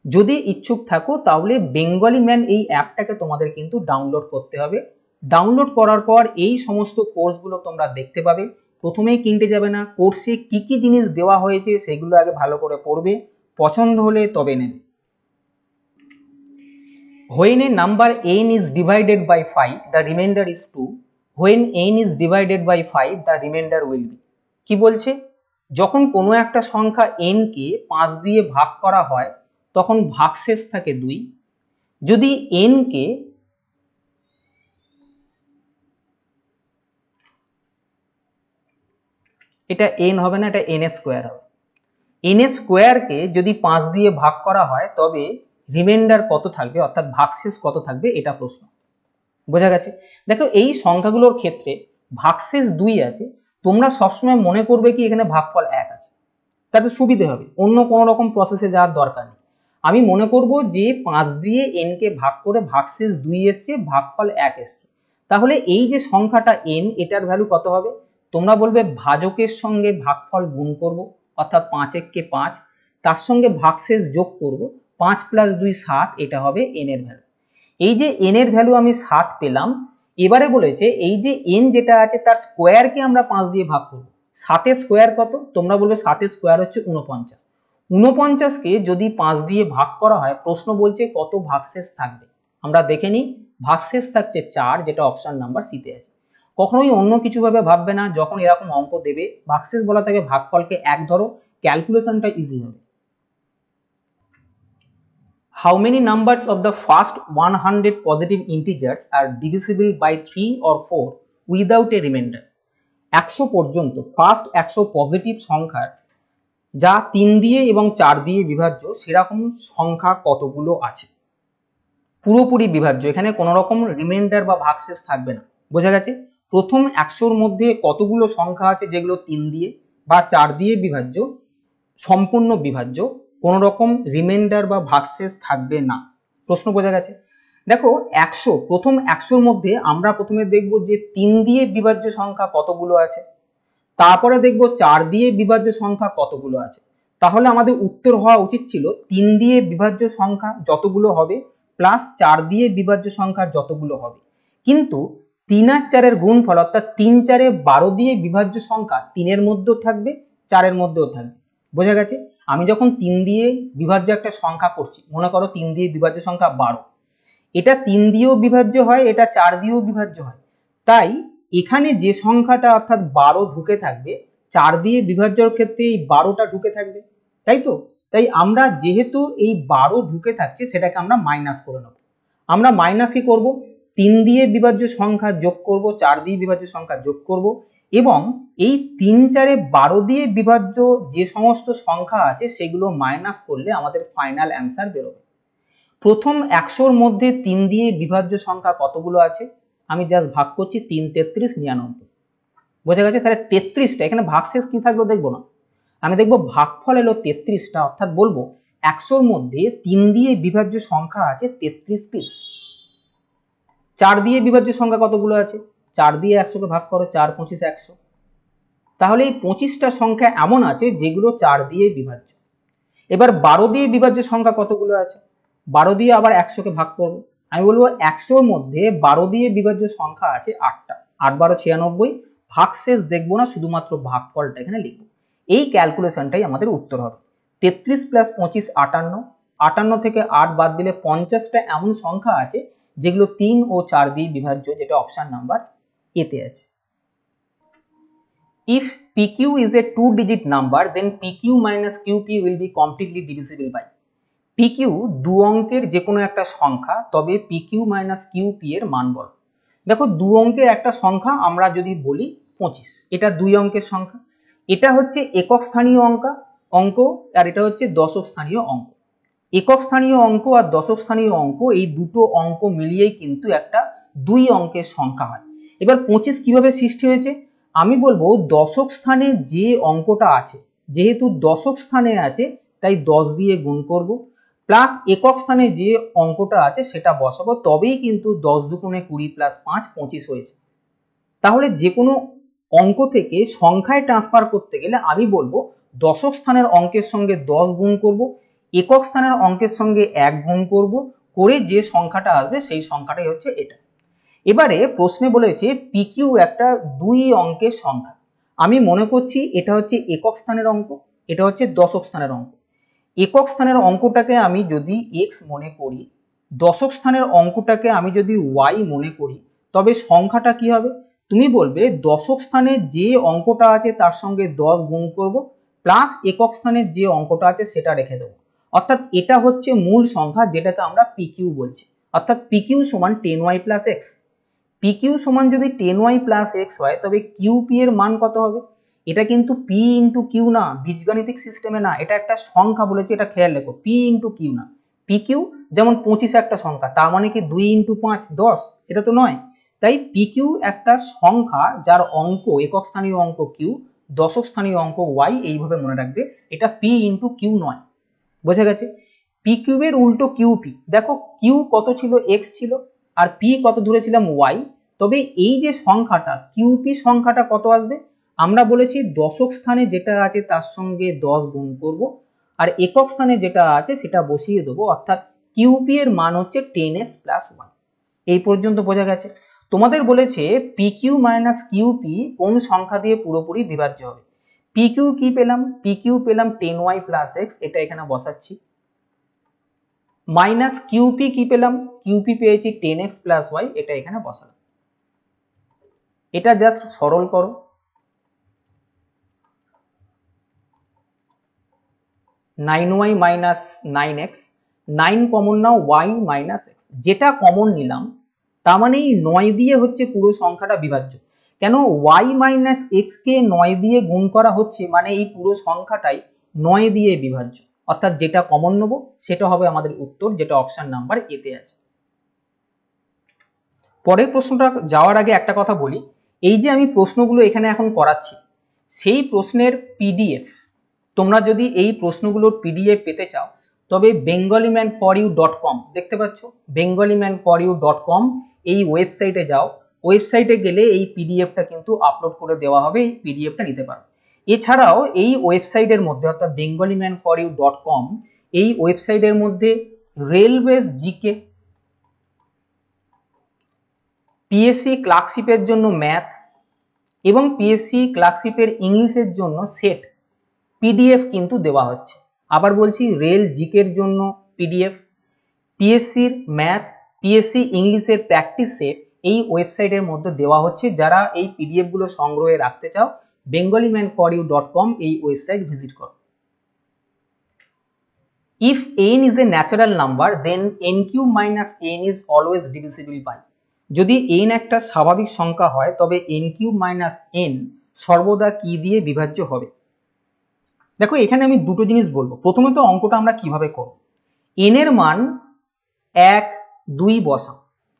যদি ইচ্ছুক থাকো তাহলে বেঙ্গলি ম্যান এই অ্যাপটাকে তোমাদের কিন্তু ডাউনলোড করতে হবে। ডাউনলোড করার পর এই সমস্ত কোর্সগুলো তোমরা দেখতে পাবে। প্রথমেই কিনতে যাবে না, কোর্সে কি কি জিনিস দেওয়া হয়েছে সেগুলো আগে ভালো করে পড়বে, পছন্দ হলে তবে নেবে। When a number n is divided by 5, the remainder is 2. When n is divided by 5, the remainder will be. কি বলছে? যখন কোনো একটা সংখ্যা n কে 5 দিয়ে ভাগ করা হয় তখন ভাগশেষ থাকে 2। যদি n কে এটা n হবে না, এটা n স্কোয়ার হবে। n স্কোয়ারকে যদি 5 দিয়ে ভাগ করা হয় তবে রিমাইন্ডার কত থাকবে, অর্থাৎ ভাগশেষ কত থাকবে, এটা প্রশ্ন। বোঝা গেছে? দেখো এই সংখ্যাগুলোর ক্ষেত্রে ভাগশেষ 2 আছে, তোমরা সবসময় মনে করবে কি এখানে ভাগফল 1 আছে, তাতে সুবিধে হবে, অন্য কোনো রকম প্রসেসে যাওয়ার দরকার নেই। আমি মনে করব যে 5 দিয়ে n কে ভাগ করে ভাগশেষ 2 এসছে, ভাগফল 1 এসছে, তাহলে এই যে সংখ্যাটা n, এটার ভ্যালু কত হবে? তোমরা বলবে ভাজকের সঙ্গে ভাগফল গুণ করব, অর্থাৎ 5 কে 5, তার সঙ্গে ভাগশেষ যোগ করব, 5 + 2 7, এটা হবে n এর ভ্যালু। এই যে n এর ভ্যালু আমি 7 পেলাম, এবারে বলেছে এই যে n যেটা আছে তার স্কোয়ারকে আমরা 5 দিয়ে ভাগ করব। 7 এর স্কোয়ার কত? তোমরা বলবে 7 এর স্কোয়ার হচ্ছে 49। 49 কে যদি 5 দিয়ে ভাগ করা হয়, প্রশ্ন বলছে কত ভাগশেষ থাকবে। আমরা দেখে নিই, ভাগশেষ থাকছে 4, যেটা অপশন নাম্বার সিতে আছে। কখনোই অন্য কিছু ভাবে ভাববে না, যখন এরকম অঙ্ক দেবে ভাগশেষ বলা থাকে ভাগফলকে 1 ধরো, ক্যালকুলেশনটা ইজি হবে। How many numbers of the first 100 positive integers are divisible by 3 or 4 without a remainder? 100 পর্যন্ত ফার্স্ট 100 পজিটিভ সংখ্যার যা 3 দিয়ে এবং 4 দিয়ে বিভাজ্য সেরকম সংখ্যা কতগুলো আছে? পুরোপুরি বিভাজ্য, এখানে কোনো রকম রিমাইন্ডার বা ভাগশেষ থাকবে না। বোঝা গেছে? প্রথম 100-র মধ্যে কতগুলো সংখ্যা আছে যেগুলো 3 দিয়ে বা 4 দিয়ে বিভাজ্য, সম্পূর্ণ বিভাজ্য, কোনো রকম রিমাইন্ডার বা ভাগশেষ থাকবে না। প্রশ্ন বোঝা গেছে? দেখো 100, প্রথম 100-র মধ্যে আমরা প্রথমে দেখব যে 3 দিয়ে বিভাজ্য সংখ্যা কতগুলো আছে, তারপরে দেখব 4 দিয়ে বিভাজ্য সংখ্যা কতগুলো আছে। তাহলে আমাদের উত্তর হওয়া উচিত ছিল 3 দিয়ে বিভাজ্য সংখ্যা যতগুলো হবে প্লাস 4 দিয়ে বিভাজ্য সংখ্যা যতগুলো হবে। কিন্তু 3 আর 4-এর গুণফল, অর্থাৎ 3 4-এ 12 দিয়ে বিভাজ্য সংখ্যা 3 এর মধ্যেও থাকবে, 4 এর মধ্যেও থাকবে। বোঝা গেছে? আমি যখন 3 দিয়ে বিভাজ্য একটা সংখ্যা করছি, মনে করো 3 দিয়ে বিভাজ্য সংখ্যা 12, এটা 3 দিয়েও বিভাজ্য হয়, এটা 4 দিয়েও বিভাজ্য হয়, তাই এখানে যে সংখ্যাটা অর্থাৎ 12 ঢুকে থাকবে, 4 দিয়ে বিভাজ্যর ক্ষেত্রে এই 12টা ঢুকে থাকবে, তাই তো? তাই আমরা যেহেতু এই 12 ঢুকে থাকছে সেটাকে আমরা মাইনাস করে নেব। আমরা মাইনাসই করব, 3 দিয়ে বিভাজ্য সংখ্যা যোগ করব, 4 দিয়ে বিভাজ্য সংখ্যা যোগ করব, এবং এই 3 4-এ 12 দিয়ে বিভাজ্য যে সমস্ত সংখ্যা আছে সেগুলো মাইনাস করলে আমাদের ফাইনাল অ্যান্সার বেরোবে। প্রথম 100-র মধ্যে 3 দিয়ে বিভাজ্য সংখ্যা কতগুলো আছে? আমি জাস্ট ভাগ করছি, 3 33 99। বোঝা গেছে? তাহলে 33টা, এখানে ভাগশেষ কি থাকলো দেখবো না, আমি দেখবো ভাগফল এলো 33টা, অর্থাৎ বলবো 100-র মধ্যে 3 দিয়ে বিভাজ্য সংখ্যা আছে 33 পিস। 4 দিয়ে বিভাজ্য সংখ্যা কতগুলো আছে? 4 দিয়ে 100-কে ভাগ করো, 4 25 100। তাহলে এই 25টা সংখ্যা এমন আছে যেগুলো 4 দিয়ে বিভাজ্য। এবার 12 দিয়ে বিভাজ্য সংখ্যা কতগুলো আছে? 12 দিয়ে আবার 100-কে ভাগ করবো, আমি বলবো 100-র মধ্যে 12 দিয়ে বিভাজ্য সংখ্যা আছে 8টা, 8 12 96। ভাগশেষ দেখবো না, শুধুমাত্র ভাগফলটা এখানে লিখবো। এই ক্যালকুলেশনটাই আমাদের উত্তর হবে। 33 + 25 58, 58 থেকে 8 বাদ দিলে 50টা এমন সংখ্যা আছে যেগুলো 3 ও 4 দিয়ে বিভাজ্য, যেটা অপশন নাম্বার এতে আছে। If PQ is a 2-digit number, then PQ minus QP will be completely divisible by. PQ 2 অঙ্কের যে কোনো একটা সংখ্যা, তবে PQ মাইনাস QP এর মান বল। দেখো 2 অঙ্কের একটা সংখ্যা আমরা যদি বলি 25, এটা 2 অঙ্কের সংখ্যা, এটা হচ্ছে একক স্থানীয় অঙ্ক, আর এটা হচ্ছে দশক স্থানীয় অঙ্ক। একক স্থানীয় অঙ্ক আর দশক স্থানীয় অঙ্ক, এই দুটো অঙ্ক মিলিয়েই কিন্তু একটা 2 অঙ্কের সংখ্যা হয়। এবার 25 কিভাবে সৃষ্টি হয়েছে? আমি বলবো দশক স্থানে যে অঙ্কটা আছে, যেহেতু দশক স্থানে আছে তাই 10 দিয়ে গুণ করব, প্লাস একক স্থানে যে অঙ্কটা আছে সেটা বসাবো, তবেই কিন্তু 10 দুগুণে 20 + 5 25 হয়েছে। তাহলে যে কোনো অঙ্ক থেকে সংখ্যায় ট্রান্সফার করতে গেলে আমি বলবো দশক স্থানের অঙ্কের সঙ্গে 10 গুণ করব, একক স্থানের অঙ্কের সঙ্গে 1 গুণ করব, করে যে সংখ্যাটা আসবে সেই সংখ্যাটাই হচ্ছে এটা। এবারে প্রশ্নে বলেছে পিকিউ একটা 2 অঙ্কের সংখ্যা। আমি মনে করছি এটা হচ্ছে একক স্থানের অঙ্ক, এটা হচ্ছে দশক স্থানের অঙ্ক। একক স্থানের অঙ্কটাকে আমি যদি এক্স মনে করি, দশক স্থানের অঙ্কটাকে আমি যদি ওয়াই মনে করি, তবে সংখ্যাটা কি হবে? তুমি বলবে দশক স্থানে যে অঙ্কটা আছে তার সঙ্গে 10 গুণ করব, প্লাস একক স্থানের যে অঙ্কটা আছে সেটা রেখে দেবো। অর্থাৎ এটা হচ্ছে মূল সংখ্যা, যেটাকে আমরা পিকিউ বলছি। অর্থাৎ পিকিউ সমান 10y প্লাস এক্স। পিকিউ সমান যদি 10y প্লাস এক্স হয়, তবে কিউপি এর মান কত হবে? এটা কিন্তু পি ইন্টু কিউ না, বীজগাণিতিক সিস্টেমে না, এটা একটা সংখ্যা বলেছে, এটা খেয়াল রেখো, পি ইন্টু কিউ না। পি কিউ যেমন 25 একটা সংখ্যা, তার মানে কি 2 ইন্টু 5 10? এটা তো নয়। তাই পি কিউ একটা সংখ্যা যার অঙ্ক একক স্থানীয় অঙ্ক কিউ, দশক স্থানীয় অঙ্ক ওয়াই, এইভাবে মনে রাখবে। এটা পি ইন্টু কিউ নয়। বোঝা গেছে? পি কিউবের উল্টো কিউপি। দেখো কিউ কত ছিল? এক্স ছিল, আর পি কত ধরেছিলাম? ওয়াই। তবে এই যে সংখ্যাটা কিউপি সংখ্যাটা কত আসবে? আমরা বলেছি দশক স্থানে যেটা আছে তার সঙ্গে 10 গুণ করব, আর একক স্থানে যেটা আছে সেটা বসিয়ে দেবো। অর্থাৎ কিউপি এর মান হচ্ছে 10x প্লাস 1। এই পর্যন্ত বোঝা গেছে? তোমাদের বলেছে পিকিউ মাইনাস কিউপি কোন সংখ্যা দিয়ে পুরোপুরি বিভাজ্য হবে। পিকিউ কি পেলাম? পিকিউ পেলাম 10y প্লাস এক্স, এটা এখানে বসাচ্ছি। মাইনাস কিউপি কি পেলাম? কিউপি পেয়েছি 10x প্লাস ওয়াই, এটা এখানে বসালাম। এটা জাস্ট সরল করো। 9y মাইনাস 9x, 9 কমন নাও, y মাইনাস এক্স। যেটা কমন নিলাম তার মানে এই 9 দিয়ে হচ্ছে পুরো সংখ্যাটা বিভাজ্য। কেন? y মাইনাস এক্স কে 9 দিয়ে গুণ করা হচ্ছে, মানে এই পুরো সংখ্যাটাই 9 দিয়ে বিভাজ্য। অর্থাৎ যেটা কমন নেব সেটা হবে আমাদের উত্তর, যেটা অপশন নাম্বার এতে আছে। পরের প্রশ্নটা যাওয়ার আগে একটা কথা বলি, এই যে আমি প্রশ্নগুলো এখানে এখন করাচ্ছি, সেই প্রশ্নের পিডিএফ, তোমরা যদি এই প্রশ্নগুলোর পিডিএফ পেতে চাও, তবে bengali-man-for-you.com দেখতে পাচ্ছ, bengali-man-for-you.com এই ওয়েবসাইটে যাও। ওয়েবসাইটে গেলে এই পিডিএফটা কিন্তু আপলোড করে দেওয়া হবে, এই পিডিএফটা নিতে পারো। এছাড়াও এই ওয়েবসাইটের মধ্যে, অর্থাৎ bengali-man-for-you.com, এই ওয়েবসাইটের মধ্যে রেলওয়েজ জিকে, পিএসসি ক্লার্কশিপের জন্য ম্যাথ এবং পিএসসি ক্লার্কশিপের ইংলিশের জন্য সেট পিডিএফ কিন্তু দেওয়া হচ্ছে। আবার বলছি, রেল জিকের জন্য পিডিএফ, পিএসসির ম্যাথ, পিএসসি ইংলিশের প্র্যাকটিস সেট এই ওয়েবসাইটের মধ্যে দেওয়া হচ্ছে। যারা এই পিডিএফ গুলো সংগ্রহে রাখতে চাও, bengali-man-for-you.com এই ওয়েবসাইট ভিজিট করো। If n is a natural number, then n cube minus n is always divisible by। যদি n একটা স্বাভাবিক সংখ্যা হয়, তবে n কিউব মাইনাস n সর্বদা কি দিয়ে বিভাজ্য হবে? দেখো এখানে আমি দুটো জিনিস বলবো। প্রথমত অঙ্কটা আমরা কিভাবে করব, n এর মান 1 2 বসাও,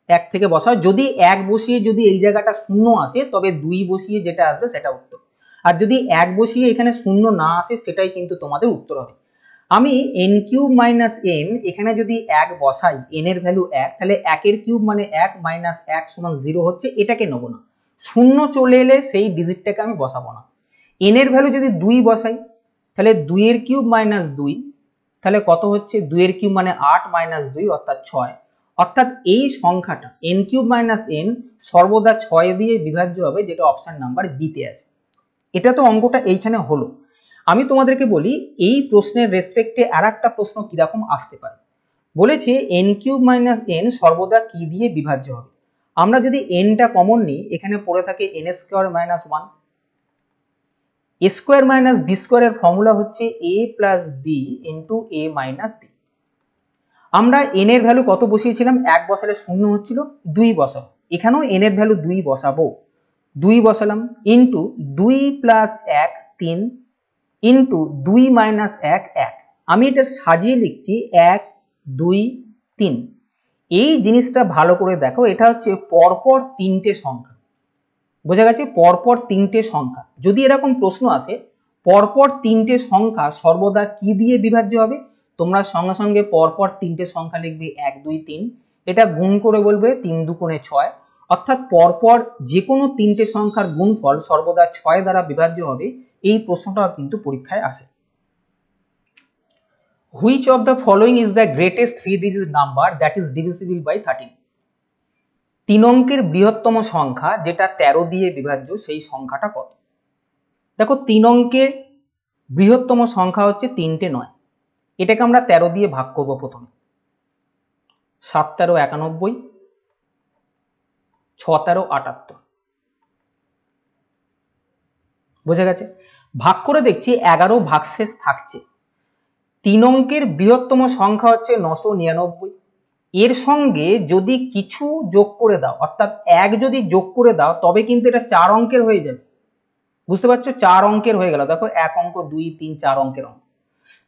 1 থেকে বসাও। যদি 1 বসিয়ে যদি এই জায়গাটা 0 আসে, তবে 2 বসিয়ে যেটা আসবে সেটা উত্তর। আর যদি 1 বসিয়ে এখানে 0 না আসে, সেটাই কিন্তু তোমাদের উত্তর হবে। আমি n কিউব মাইনাস n এখানে যদি 1 বসাই, n এর ভ্যালু 1, তাহলে 1 এর কিউব মানে 1 মাইনাস 1 সমান 0 হচ্ছে, এটাকে নেবো না। 0 চলে এলে সেই ডিজিটটাকে আমি বসাবো না। n এর ভ্যালু যদি 2 বসাই, তাহলে 2 এর কিউব মাইনাস 2, তাহলে কত হচ্ছে? 2 এর কিউব মানে 8 মাইনাস 2 অর্থাৎ 6। অর্থাৎ এই সংখ্যাটা n কিউব মাইনাস n সর্বদা 6 দিয়ে বিভাজ্য হবে, যেটা অপশন নাম্বার বি তে আছে। এটা তো অঙ্কটা এইখানে হলো। আমি তোমাদেরকে বলি এই প্রশ্নের রেসপেক্টে আর একটা প্রশ্ন কিরকম আসতে পারে। বলেছে n কিউব মাইনাস n সর্বদা কি দিয়ে বিভাজ্য হবে? আমরা যদি nটা কমন নিই, এখানে পড়ে থাকে n square minus 1। a square minus B স্কোয়ারের ফর্মুলা হচ্ছে a plus B into a minus B. আমরা n এর ভ্যালু কত বসিয়েছিলাম? 1 বসালে 0 হচ্ছিল, 2 বসাবো। এখানেও n এর ভ্যালু 2 বসাবো, 2 বসালাম, ইন্টু 2 প্লাস 1 3, ইন্টু 2 মাইনাস 1 1। আমি এটা সাজিয়ে লিখছি 1 2 3। এই জিনিসটা ভালো করে দেখো, এটা হচ্ছে পরপর 3টে সংখ্যা। বোঝা গেছে? পরপর 3টে সংখ্যা। যদি এরকম প্রশ্ন আসে পরপর 3টে সংখ্যা সর্বদা কি দিয়ে বিভাজ্য হবে, তোমরা সঙ্গে সঙ্গে পরপর 3টে সংখ্যা লিখবে 1 2 3, এটা গুণ করে বলবে 3 2 6। অর্থাৎ পরপর যে কোনো 3টে সংখ্যার গুণফল সর্বদা 6 দ্বারা বিভাজ্য হবে। এই প্রশ্নটাও কিন্তু পরীক্ষায় আসে। Which of the following is the greatest 3 digit number that is divisible by 13? 3 অঙ্কের বৃহত্তম সংখ্যা যেটা 13 দিয়ে বিভাজ্য সেই সংখ্যাটা কত? দেখো 3 অঙ্কের বৃহত্তম সংখ্যা হচ্ছে 3টে 9, এটাকে আমরা 13 দিয়ে ভাগ করব প্রথমে। 7 13 91, 6 13 78, বোঝা গেছে? ভাগ করে দেখছি 11 ভাগশেষ থাকছে। 3 অঙ্কের বৃহত্তম সংখ্যা হচ্ছে 999, এর সঙ্গে যদি কিছু যোগ করে দাও, অর্থাৎ 1 যদি যোগ করে দাও তবে কিন্তু এটা 4 অঙ্কের হয়ে যাবে, বুঝতে পারছো? 4 অঙ্কের হয়ে গেল। দেখো 1 অঙ্ক 2 3 4 অঙ্কের অঙ্ক,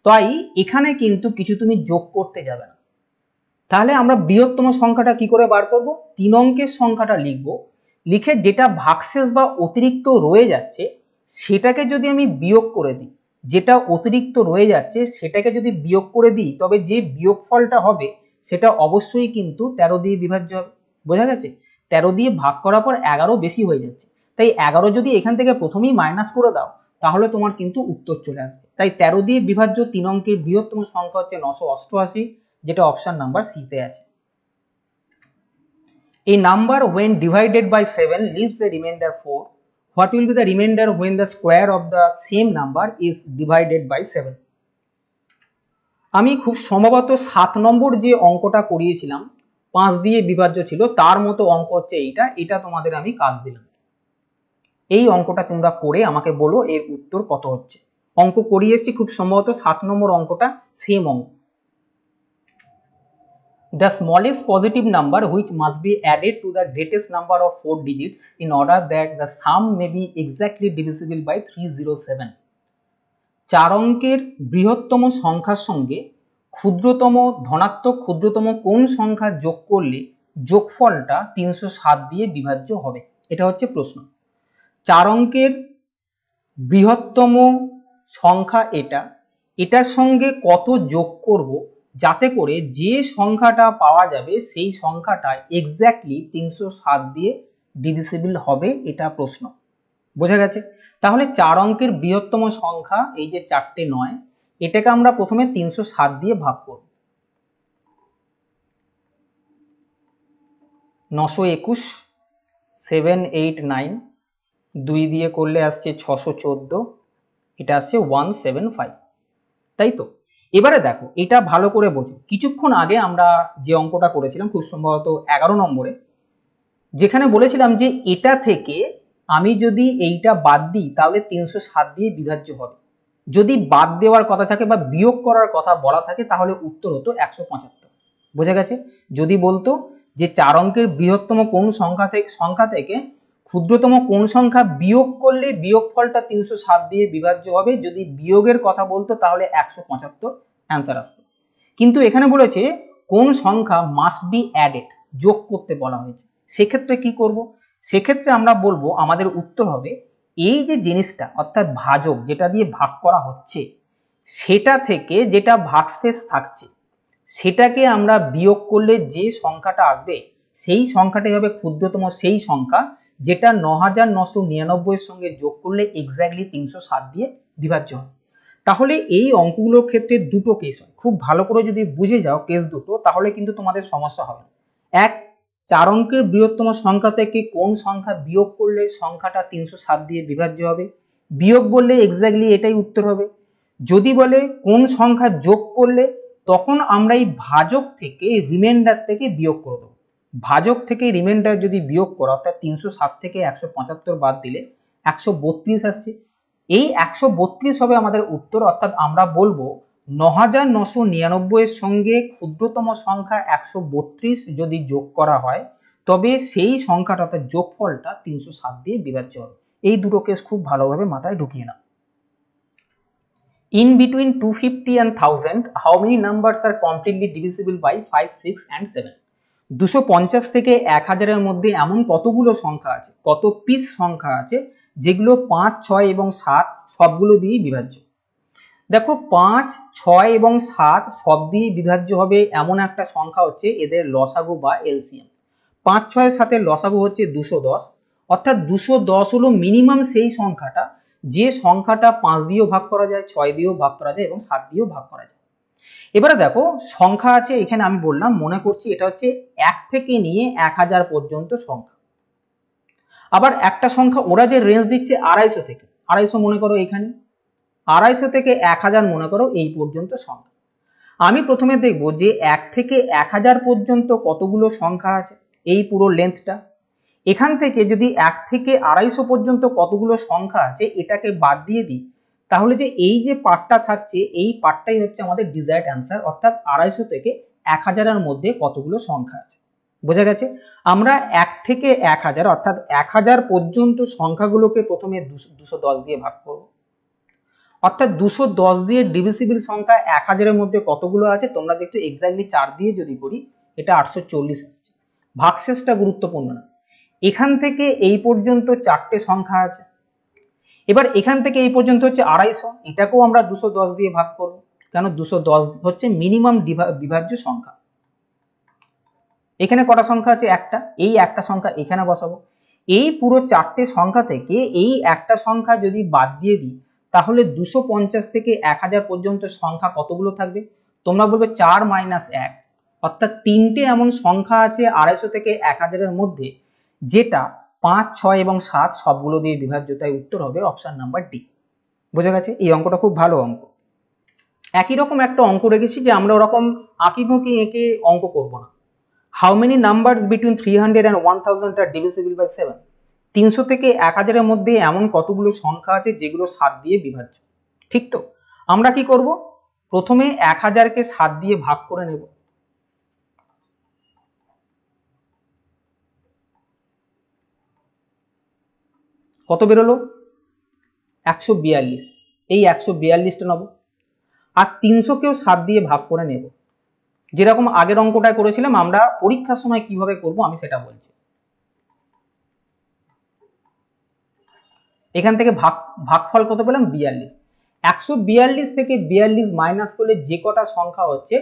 তাই এখানে কিন্তু কিছু তুমি যোগ করতে যাবে না। তাহলে আমরা বৃহত্তম সংখ্যাটা কি করে বার করব? 3 অঙ্কের সংখ্যাটা লিখব, লিখে যেটা ভাগশেষ বা অতিরিক্ত রয়ে যাচ্ছে সেটাকে যদি আমি বিয়োগ করে দিই, যেটা অতিরিক্ত রয়ে যাচ্ছে সেটাকে যদি বিয়োগ করে দিই তবে যে বিয়োগফলটা হবে সেটা অবশ্যই কিন্তু 13 দিয়ে বিভাজ্য হবে, বোঝা গেছে? 13 দিয়ে ভাগ করার পর 11 বেশি হয়ে যাচ্ছে, তাই 11 যদি এখান থেকে প্রথমেই মাইনাস করে দাও তাহলে তোমার কিন্তু উত্তর চলে আসবে। তাই 13 দিয়ে বিভাজ্য 3 অঙ্কের বৃহত্তম সংখ্যা হচ্ছে 988, যেটা অপশন নাম্বার সি তে আছে। A number when divided by 7 leaves a remainder 4. What will be the remainder when the square of the same number is divided by 7? আমি খুব সম্ভবত 7 নম্বর যে অঙ্কটা করিয়েছিলাম 5 দিয়ে বিভাজ্য ছিল তার মতো অঙ্ক হচ্ছে এইটা, এটা তোমাদের আমি কাজ দিলাম। এই অঙ্কটা তোমরা করে আমাকে বলো এর উত্তর কত হচ্ছে। অঙ্ক করিয়ে এসেছি খুব সম্ভবত 7 নম্বর অঙ্কটা সেম অঙ্ক। The smallest positive number which must be added to the greatest number of 4 digits in order that the sum may be exactly divisible by 307. 4 অঙ্কের বৃহত্তম সংখ্যার সঙ্গে ক্ষুদ্রতম ধনাত্মক ক্ষুদ্রতম কোন সংখ্যা যোগ করলে যোগফলটা 307 দিয়ে বিভাজ্য হবে, এটা হচ্ছে প্রশ্ন। 4 অঙ্কের বৃহত্তম সংখ্যা এটার সঙ্গে কত যোগ করব যাতে করে যে সংখ্যাটা পাওয়া যাবে সেই সংখ্যাটা এক্স্যাক্টলি 307 দিয়ে ডিভিজিবল হবে, এটা প্রশ্ন, বোঝা গেছে? তাহলে 4 অঙ্কের বৃহত্তম সংখ্যা এই যে 4টে 9, এটাকে আমরা প্রথমে 307 দিয়ে ভাগ করব। 921, 7 8 9, 2 দিয়ে করলে আসছে 614, এটা আসছে 175, তাই তো? এবারে দেখো এটা ভালো করে বোঝো, কিছুক্ষণ আগে আমরা যে অঙ্কটা করেছিলাম খুব সম্ভবত 11 নম্বরে, যেখানে বলেছিলাম যে এটা থেকে আমি যদি এইটা বাদ দিই তাহলে 307 দিয়ে বিভাজ্য হবে। যদি বাদ দেওয়ার কথা থাকে বা বিয়োগ করার কথা বলা থাকে তাহলে উত্তর হতো 175, বোঝা গেছে? যদি বলতো যে 4 অঙ্কের বৃহত্তম কোন সংখ্যা থেকে ক্ষুদ্রতম কোন সংখ্যা বিয়োগ করলে বিয়োগফলটা 307 দিয়ে বিভাজ্য হবে, যদি বিয়োগের কথা বলতো তাহলে 175 অ্যান্সার আসতো। কিন্তু এখানে বলেছে কোন সংখ্যা মাস্ট বি অ্যাডেড, যোগ করতে বলা হয়েছে, সেক্ষেত্রে কি করব? সেক্ষেত্রে আমরা বলবো আমাদের উত্তর হবে এই যে জিনিসটা অর্থাৎ ভাজক যেটা দিয়ে ভাগ করা হচ্ছে সেটা থেকে যেটা ভাগশেষ থাকছে সেটাকে আমরা বিয়োগ করলে যে সংখ্যাটা আসবে সেই সংখ্যাটাই হবে ক্ষুদ্রতম সেই সংখ্যা যেটা 9999 এর সঙ্গে যোগ করলে এক্স্যাক্টলি 307 দিয়ে বিভাজ্য হয়। তাহলে এই অঙ্কগুলোর ক্ষেত্রে দুটো কেস হয়, খুব ভালো করে যদি বুঝে যাও কেস দুটো তাহলে কিন্তু তোমাদের সমস্যা হবে না। এক, 4 অঙ্কের বৃহত্তম সংখ্যা থেকে কোন সংখ্যা বিয়োগ করলে সংখ্যাটা 307 দিয়ে বিভাজ্য হবে, বিয়োগ বললে এক্স্যাক্টলি এটাই উত্তর হবে। যদি বলে কোন সংখ্যা যোগ করলে তখন আমরা এই ভাজক থেকে রিমাইন্ডার থেকে বিয়োগ করে দেবো। ভাজক থেকে রিমাইন্ডার যদি বিয়োগ করা অর্থাৎ 307 থেকে 175 বাদ দিলে 132 আসছে, এই 132 হবে আমাদের উত্তর। অর্থাৎ আমরা বলবো 9999 এর সঙ্গে ক্ষুদ্রতম সংখ্যা 132 যদি যোগ করা হয় তবে সেই সংখ্যাটা অর্থাৎ যোগফলটা 307 দিয়ে বিভাজ্য হবে। এই দুটো কেস খুব ভালোভাবে মাথায় ঢুকিয়ে নাও। In between 250 and 1000, how many numbers are completely divisible by 5, 6 and 7? 250 থেকে 1000 এর মধ্যে এমন কতগুলো সংখ্যা আছে, কত পিস সংখ্যা আছে যেগুলো 5, 6 এবং 7 সবগুলো দিয়ে বিভাজ্য। দেখো 5, 6 এবং 7 সব দিয়ে বিভাজ্য হবে এমন একটা সংখ্যা হচ্ছে এদের লসাগু বা এলসিএম। 5, 6 এর সাথে লসাগু হচ্ছে 210, অর্থাৎ 210 হলো মিনিমাম সেই সংখ্যাটা যে সংখ্যাটা 5 দিয়েও ভাগ করা যায়, 6 দিয়েও ভাগ করা যায় এবং 7 দিয়েও ভাগ করা যায়। এবারে দেখো সংখ্যা আছে এখানে, আমি বললাম মনে করছি এটা হচ্ছে 1 থেকে নিয়ে 1000 পর্যন্ত সংখ্যা। আবার একটা সংখ্যা ওরা যে রেঞ্জ দিচ্ছে 250 থেকে, 250 মনে করো এখানে, 250 থেকে 1000 মনে করো এই পর্যন্ত সংখ্যা। আমি প্রথমে দেখব যে 1 থেকে 1000 পর্যন্ত কতগুলো সংখ্যা আছে এই পুরো লেন্থটা। এখান থেকে যদি 1 থেকে 250 পর্যন্ত কতগুলো সংখ্যা আছে এটাকে বাদ দিয়ে দিই, তাহলে যে এই যে পার্টটা থাকছে এই পার্টটাই হচ্ছে আমাদের ডিজায়ার্ড অ্যান্সার, অর্থাৎ 250 থেকে 1000 এর মধ্যে কতগুলো সংখ্যা আছে। বোঝা গেছে? আমরা 1 থেকে 1000 অর্থাৎ 1000 পর্যন্ত সংখ্যাগুলোকে প্রথমে 210 দিয়ে ভাগ করব, অর্থাৎ 210 দিয়ে ডিভিজিবল সংখ্যা 1000 এর মধ্যে কতগুলো আছে তোমরা দেখতে এক্স্যাক্টলি 4 দিয়ে যদি করি এটা 840 আসছে। ভাগশেষটা গুরুত্বপূর্ণ না। এখান থেকে এই পর্যন্ত 4টে সংখ্যা আছে। এবার এখান থেকে এই পর্যন্ত হচ্ছে 250, এটাকেও আমরা 210 দিয়ে ভাগ করব, কেন 210 হচ্ছে মিনিমাম বিভাজ্য সংখ্যা। এখানে কটা সংখ্যা আছে? একটা, এই একটা সংখ্যা এখানে বসাবো। এই পুরো 4টে সংখ্যা থেকে এই একটা সংখ্যা যদি বাদ দিয়ে দিই তাহলে 250 থেকে 1000 পর্যন্ত সংখ্যা কতগুলো থাকবে? তোমরা বলবে 4 - 1, অর্থাৎ 3টে এমন সংখ্যা আছে 250 থেকে 1000 এর মধ্যে যেটা 5, 6 এবং 7 সবগুলো দিয়ে বিভাজ্য, তাই উত্তর হবে অপশন নাম্বার ডি। বোঝা গেছে? এই অঙ্কটা খুব ভালো অঙ্ক। একই রকম একটা অঙ্ক রেখেছি যে আমরা ওরকম আঁকিবুকি এঁকে অঙ্ক করব না। How many numbers between 300 and 1000 are divisible by 7? 300 থেকে 1000 এর মধ্যে এমন কতগুলো সংখ্যা আছে যেগুলো 7 দিয়ে বিভাজ্য। ঠিক তো? আমরা কি করব? প্রথমে 1000 কে 7 দিয়ে ভাগ করে নেব। কত বেরোলো? 142। এই 142টা নেব আর 300 কেও 7 দিয়ে ভাগ করে নেব। যেরকম আগের অঙ্কটা করেছিলাম আমরা পরীক্ষার সময় কিভাবে করব আমি সেটা বলছি। এখান থেকে ভাগফল কত পেলাম? 42। 142 থেকে 42 মাইনাস করলে যে কটা সংখ্যা হচ্ছে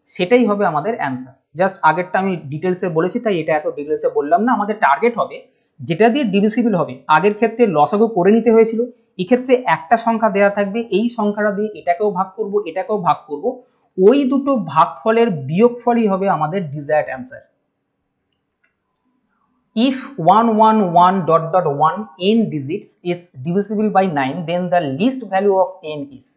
সেটাই হবে আমাদের অ্যান্সার। জাস্ট আগেরটা আমি ডিটেলসে বলেছি তাই এটা এত ডিটেলসে বললাম না। আমাদের টার্গেট হবে যেটা দিয়ে ডিভিজিবল হবে। আগের ক্ষেত্রে লসাগু করে নিতে হয়েছিল, এই ক্ষেত্রে একটা সংখ্যা দেওয়া থাকবে, এই সংখ্যাটা দিয়ে এটাকেও ভাগ করব এটাকেও ভাগ করব, ওই দুটো ভাগফলের বিয়োগফলই হবে আমাদের desired answer. If 111.1 n digits is divisible by 9, then the least value of n is।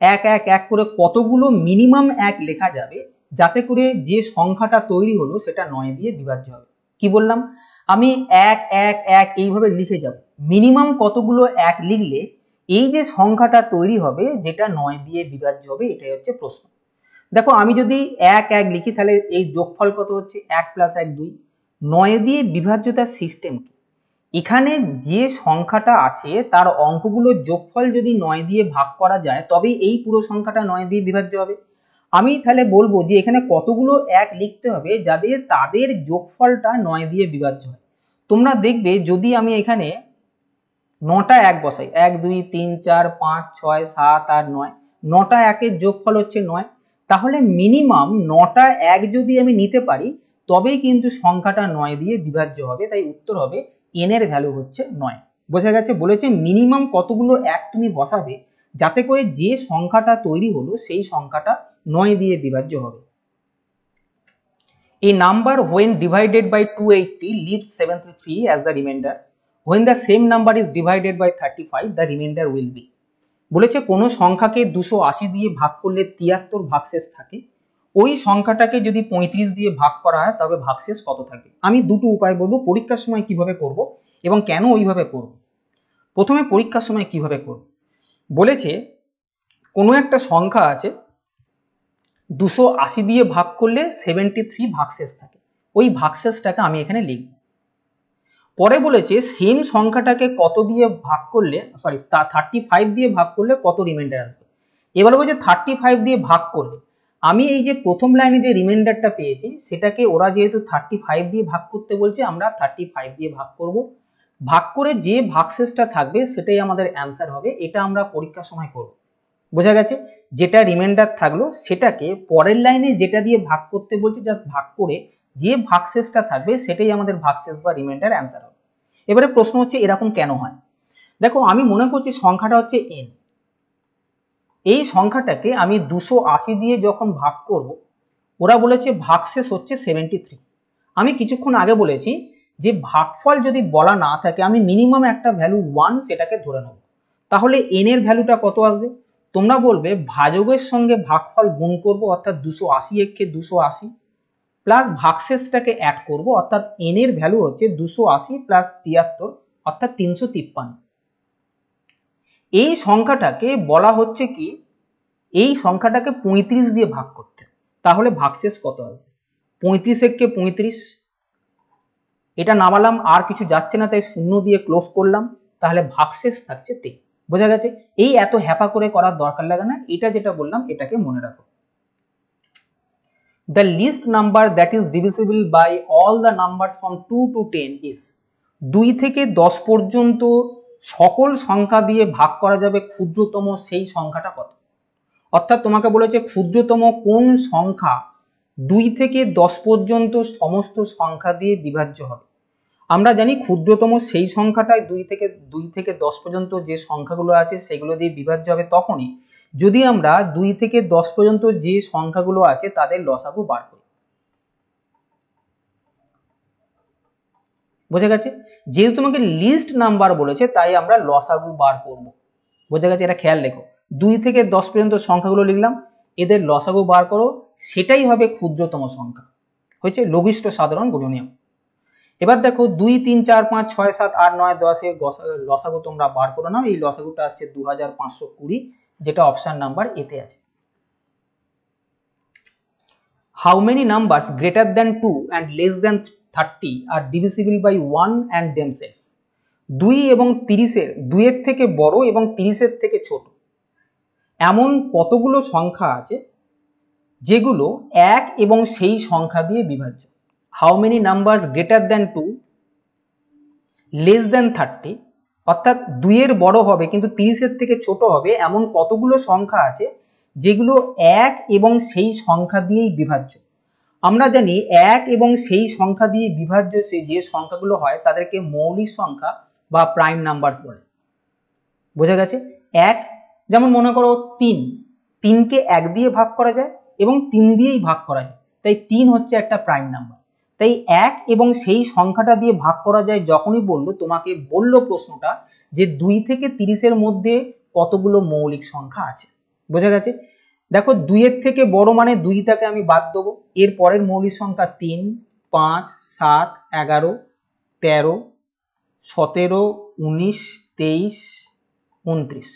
এক এক এক করে কতগুলো মিনিমাম এক লেখা যাবে যাতে করে যে সংখ্যাটা তৈরি হলো সেটা 9 দিয়ে বিভাজ্য হবে। কি বললাম? আমি 1 1 1 এইভাবে লিখে যাব। মিনিমাম কতগুলো এক লিখলে এই যে সংখ্যাটা তৈরি হবে যেটা 9 দিয়ে বিভাজ্য হবে, এটাই হচ্ছে প্রশ্ন। দেখো আমি যদি 1 1 লিখি তাহলে এই যোগফল কত হচ্ছে? 1 + 1 2। 9 দিয়ে বিভাজ্যতার সিস্টেম কি? এখানে যে সংখ্যাটা আছে তার অঙ্কগুলোর যোগফল যদি 9 দিয়ে ভাগ করা যায় তবেই এই পুরো সংখ্যাটা 9 দিয়ে বিভাজ্য হবে। আমি তাহলে বলবো যে এখানে কতগুলো এক লিখতে হবে যাদের তাদের যোগফলটা 9 দিয়ে বিভাজ্য হয়। তোমরা দেখবে যদি আমি এখানে 9টা এক বসাই, 1 2 3 4 5 6 7 8 9, 9টা একের যোগফল হচ্ছে 9, তাহলে মিনিমাম 9টা এক যদি আমি নিতে পারি তবেই কিন্তু সংখ্যাটা 9 দিয়ে বিভাজ্য হবে, তাই উত্তর হবে n এর ভ্যালু হচ্ছে 9। বোঝা গেছে? বলেছে মিনিমাম কতগুলো এক তুমি বসাবে যাতে করে যে সংখ্যাটা তৈরি হলো সেই সংখ্যাটা 9 দিয়ে বিভাজ্য হবে। A number when divided by 280 leaves 73 as the remainder. When the same number is divided by 35, the remainder will be। বলেছে কোন সংখ্যাকে 280 দিয়ে ভাগ করলে 73 ভাগশেষ থাকে, ওই সংখ্যাটাকে যদি 35 দিয়ে ভাগ করা হয় তবে ভাগশেষ কত থাকে? আমি দুটো উপায় বলবো পরীক্ষার সময় কিভাবে করব এবং কেন ওইভাবে করব। প্রথমে পরীক্ষার সময় কিভাবে করব। বলেছে কোনো একটা সংখ্যা আছে 280 দিয়ে ভাগ করলে 73 ভাগশেষ থাকে, ওই ভাগশেষটাকে আমি এখানে লিখব। পরে বলেছে সেম সংখ্যাটাকে কত দিয়ে ভাগ করলে 35 দিয়ে ভাগ করলে কত রিমাইন্ডার আসবে। এবার বলছে 35 দিয়ে ভাগ করলে আমি এই যে প্রথম লাইনে যে রিমাইন্ডারটা পেয়েছি সেটাকে ওরা যেহেতু 35 দিয়ে ভাগ করতে বলছে আমরা 35 দিয়ে ভাগ করব, ভাগ করে যে ভাগশেষটা থাকবে সেটাই আমাদের অ্যান্সার হবে। এটা আমরা পরীক্ষার সময় করব। বোঝা গেছে? যেটা রিমাইন্ডার থাকলো সেটাকে পরের লাইনে যেটা দিয়ে ভাগ করতে বলছে জাস্ট ভাগ করে যে ভাগশেষটা থাকবে সেটাই আমাদের ভাগশেষ বা রিমাইন্ডার অ্যান্সার হবে। এবারে প্রশ্ন হচ্ছে এরকম কেন হয়। দেখো আমি মনে করছি সংখ্যাটা হচ্ছে n, এই সংখ্যাটাকে আমি 280 দিয়ে যখন ভাগ করব, ওরা বলেছে ভাগশেষ হচ্ছে 73। আমি কিছুক্ষণ আগে বলেছি যে ভাগফল যদি বলা না থাকে আমি মিনিমাম একটা ভ্যালু 1 সেটাকে ধরে নেব। তাহলে এন এর ভ্যালুটা কত আসবে? তোমরা বলবে ভাজকের সঙ্গে ভাগফল গুণ করব, অর্থাৎ 280 একে 280 প্লাস ভাগশেষটাকে অ্যাড করব, অর্থাৎ এন এর ভ্যালু হচ্ছে 280 প্লাস 73 অর্থাৎ 353। এই সংখ্যাটাকে বলা হচ্ছে কি, এই সংখ্যাটাকে 35 দিয়ে ভাগ করতে। তাহলে ভাগশেষ কত আসবে? 35 একে 35, এটা নামালাম, আর কিছু যাচ্ছে না তাই শূন্য দিয়ে ক্লোজ করলাম, তাহলে ভাগশেষ থাকছে 3। বোঝা গেছে? এই এত হ্যাপা করে করার দরকার লাগে না, এটা যেটা বললাম এটাকে মনে রাখো। The least number that is divisible by all the numbers from 2 to 10 is 2 থেকে 10 পর্যন্ত সকল সংখ্যা দিয়ে ভাগ করা যাবে ক্ষুদ্রতম সেই সংখ্যাটা কত? অর্থাৎ তোমাকে বলেছে ক্ষুদ্রতম কোন সংখ্যা 2 থেকে 10 পর্যন্ত সমস্ত সংখ্যা দিয়ে বিভাজ্য হবে। আমরা জানি ক্ষুদ্রতম সেই সংখ্যাটাই 2 থেকে 10 পর্যন্ত যে সংখ্যাগুলো আছে সেগুলো দিয়ে বিভাজ্য হবে তখনই যদি আমরা 2 থেকে 10 পর্যন্ত যে সংখ্যাগুলো আছে তাদের লসাগু বার করি। বোঝা গেছে? যেহেতু তোমাকে লিস্ট নাম্বার বলেছে তাই আমরা লসাগু বার করব। বোঝা গেছে? এটা খেয়াল রেখো, 2 থেকে 10 পর্যন্ত সংখ্যাগুলো লিখলাম, এদের লসাগু বার করো, সেটাই হবে ক্ষুদ্রতম সংখ্যা। হয়েছে লঘিষ্ঠ সাধারণ গুণনীয়ক। এবার দেখো 2, 3, 4, 5, 6, 7, 8, 9, 10 এর লসাগু তোমরা বার করে নাও। এই লসাগুটা আসছে 2520, যেটা অপশন নাম্বার এতে আছে। How many numbers greater than 2 and less than 30 are divisible by 1 and themselves? 2 এবং 30-এর 2 এর থেকে বড় এবং 30-এর থেকে ছোট এমন কতগুলো সংখ্যা আছে যেগুলো এক এবং সেই সংখ্যা দিয়ে বিভাজ্য? How many numbers greater than 2 less than 30, অর্থাৎ 2 এর বড় হবে কিন্তু 30-এর থেকে ছোট হবে এমন কতগুলো সংখ্যা আছে যেগুলো এক এবং সেই সংখ্যা দিয়েই বিভাজ্য? আমরা জানি এক এবং সেই সংখ্যা দিয়ে বিভাজ্য যে সংখ্যাগুলো হয় তাদেরকে মৌলিক সংখ্যা বা প্রাইম নাম্বারস বলে। বোঝা গেছে? এক, যেমন মনে করো 3, 3কে 1 দিয়ে ভাগ করা যায় এবং 3 দিয়েই ভাগ করা যায়, তাই 3 হচ্ছে একটা প্রাইম নাম্বার। তাই এক এবং সেই সংখ্যাটা দিয়ে ভাগ করা যায় যখনই বললো, তোমাকে বললো প্রশ্নটা যে 2 থেকে 30-এর মধ্যে কতগুলো মৌলিক সংখ্যা আছে। বোঝা গেছে? দেখো 2 এর থেকে বড় মানে 2টাকে আমি বাদ দেবো, এর পরের মৌলিক সংখ্যা 3, 5, 7, 11, 13, 17, 19, 23, 29,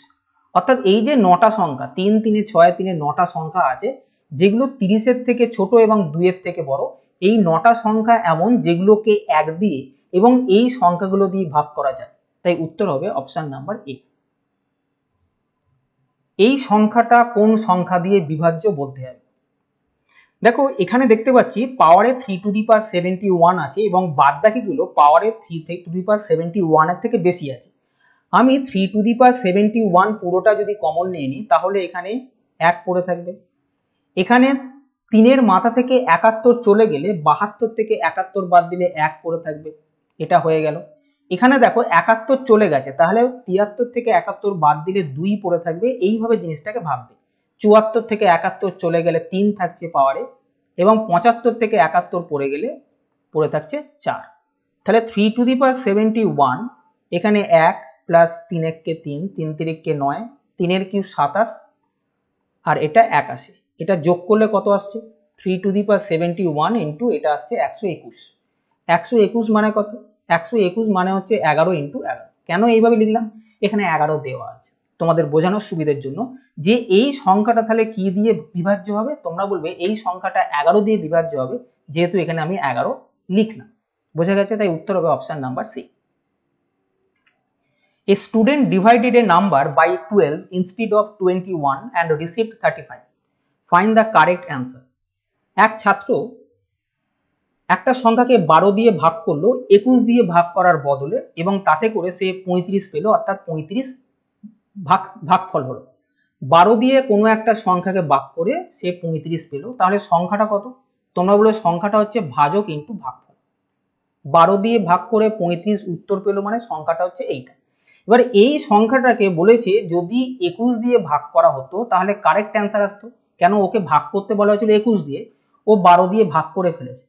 অর্থাৎ এই যে 9টা সংখ্যা 3, 3, 6, 3, 9টা সংখ্যা আছে যেগুলো 30-এর থেকে ছোট এবং 2 এর থেকে বড়। এই 9টা সংখ্যা এমন যেগুলোকে 1 দিয়ে এবং এই সংখ্যাগুলো দিয়ে ভাগ করা যায়, তাই উত্তর হবে অপশন নাম্বার এ। এই সংখ্যাটা কোন সংখ্যা দিয়ে বিভাজ্য বলতে হবে। দেখো এখানে দেখতে পাচ্ছি পাওয়ারে 3^71 আছে এবং বাদবাকিগুলো পাওয়ারে 3^71 এর থেকে বেশি আছে। আমি 3^71 পুরোটা যদি কমন নিয়ে নিই তাহলে এখানে 1 পড়ে থাকবে। এখানে 3-এর মাথা থেকে 71 চলে গেলে 72 থেকে 71 বাদ দিলে 1 পড়ে থাকবে, এটা হয়ে গেল। এখানে দেখো 71 চলে গেছে, তাহলে 73 থেকে 71 বাদ দিলে 2 পড়ে থাকবে। এইভাবে জিনিসটাকে ভাববে। 74 থেকে 71 চলে গেলে 3 থাকছে পাওয়ারে এবং 75 থেকে 71 পড়ে গেলে পড়ে থাকছে 4। তাহলে 3^71 এখানে 1 প্লাস 3 1 3, 3 3 9, 3 কিউব 27 আর এটা 81। এটা যোগ করলে কত আসছে? 3^71 ইন্টু এটা আসছে 121। 121 মানে কত? 121 মানে হচ্ছে 11 ইন্টু 11। কেন এইভাবে লিখলাম? এখানে 11 দেওয়া আছে তোমাদের বোঝানোর সুবিধার জন্য যে এই সংখ্যাটা তাহলে কি দিয়ে বিভাজ্য হবে। তোমরা বলবে এই সংখ্যাটা 11 দিয়ে বিভাজ্য হবে, যেহেতু এখানে আমি 11 লিখলাম। বোঝা গেছে? তাই উত্তর হবে option number C. A student divided a number by 12 instead of 21 and received 35. Find the correct answer. এক ছাত্র একটা সংখ্যাকে 12 দিয়ে ভাগ করলো 21 দিয়ে ভাগ করার বদলে এবং তাতে করে সে 35 পেল, অর্থাৎ 35 ভাগফল হলো। 12 দিয়ে কোনো একটা সংখ্যাকে ভাগ করে সে 35 পেল, তাহলে সংখ্যাটা কত? তোমরা বলে সংখ্যাটা হচ্ছে ভাজক ইন্টু ভাগফল। 12 দিয়ে ভাগ করে 35 উত্তর পেল মানে সংখ্যাটা হচ্ছে এইটা। এবার এই সংখ্যাটাকে বলেছে যদি 21 দিয়ে ভাগ করা হতো তাহলে কারেক্ট অ্যান্সার আসতো। কেন, ওকে ভাগ করতে বলা হয়েছিল 21 দিয়ে, ও 12 দিয়ে ভাগ করে ফেলেছে।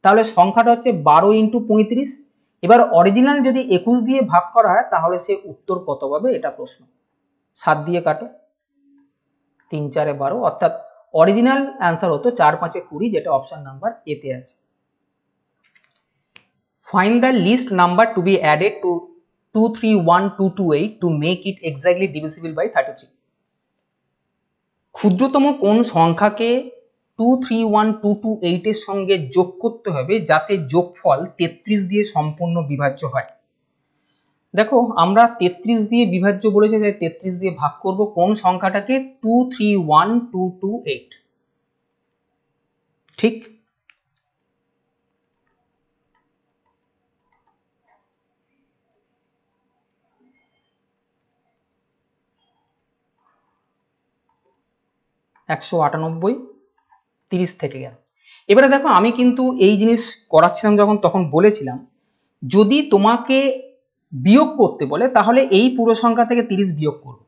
তাহলে সংখ্যাটা হচ্ছে 12 × 35। এবার অরিজিনাল যদি 21 দিয়ে ভাগ করা হয় তাহলে সে উত্তর কত পাবে, এটা প্রশ্ন। 7 দিয়ে কাটো, 3 × 4 = 12, অর্থাৎ অরিজিনাল অ্যান্সার হতো 4 × 5 = 20, যেটা অপশন নাম্বার এ তে আছে। Find the least number to be added to 231228 to make it exactly divisible by 33। ক্ষুদ্রতম কোন সংখ্যাকে 231228 এর সঙ্গে যোগ করতে হবে যাতে যোগফল 33 দিয়ে সম্পূর্ণ বিভাজ্য হয়। দেখো আমরা 33 দিয়ে বিভাজ্য বলেছে, তাই 33 দিয়ে ভাগ করব কোন সংখ্যাটাকে, 231228। ঠিক, একশো 98, 30 থেকে গেল। এবারে দেখো আমি কিন্তু এই জিনিস করাচ্ছিলাম যখন, তখন বলেছিলাম যদি তোমাকে বিয়োগ করতে বলে তাহলে এই পুরো সংখ্যা থেকে 30 বিয়োগ করব,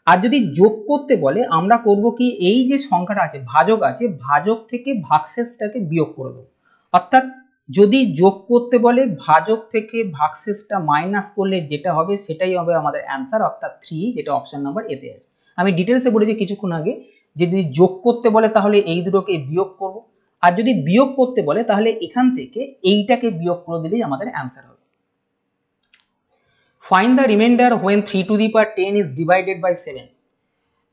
আর যদি যোগ করতে বলে আমরা করব কি, এই যে সংখ্যাটা আছে ভাজক আছে, ভাজক থেকে ভাগশেষটাকে বিয়োগ করে দেবো। অর্থাৎ যদি যোগ করতে বলে ভাজক থেকে ভাগশেষটা মাইনাস করলে যেটা হবে সেটাই হবে আমাদের অ্যান্সার, অর্থাৎ 3, যেটা অপশন নাম্বার এতে আছে। আমি ডিটেলসে বলেছি কিছুক্ষণ আগে, যদি যোগ করতে বলে তাহলে এই দুটোকে বিয়োগ করব, আর যদি বিয়োগ করতে বলে তাহলে এখান থেকে এইটাকে বিয়োগ করে দিলেই আমাদের অ্যান্সার হবে। Find the remainder when 3^10 is divided by 7।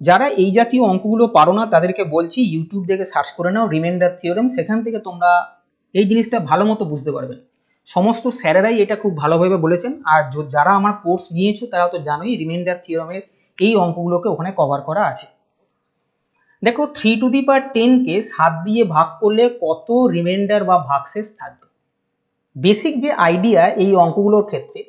যারা এই জাতীয় অঙ্কগুলো পারো না তাদেরকে বলছি ইউটিউব থেকে সার্চ করে নাও রিমাইন্ডার থিওরেম, সেখান থেকে তোমরা এই জিনিসটা ভালো মতো বুঝতে পারবে। সমস্ত স্যারেরাই এটা খুব ভালোভাবে বলেছেন, আর যারা আমার কোর্স নিয়েছো তারা তো জানোই রিমাইন্ডার থিওরেমের এই অঙ্কগুলোকে ওখানে কভার করা আছে। দেখো 3^10 কে 7 দিয়ে ভাগ করলে কত রিমাইন্ডার বা ভাগশেষ থাকবে। বেসিক যে আইডিয়া এই অঙ্কগুলোর ক্ষেত্রে,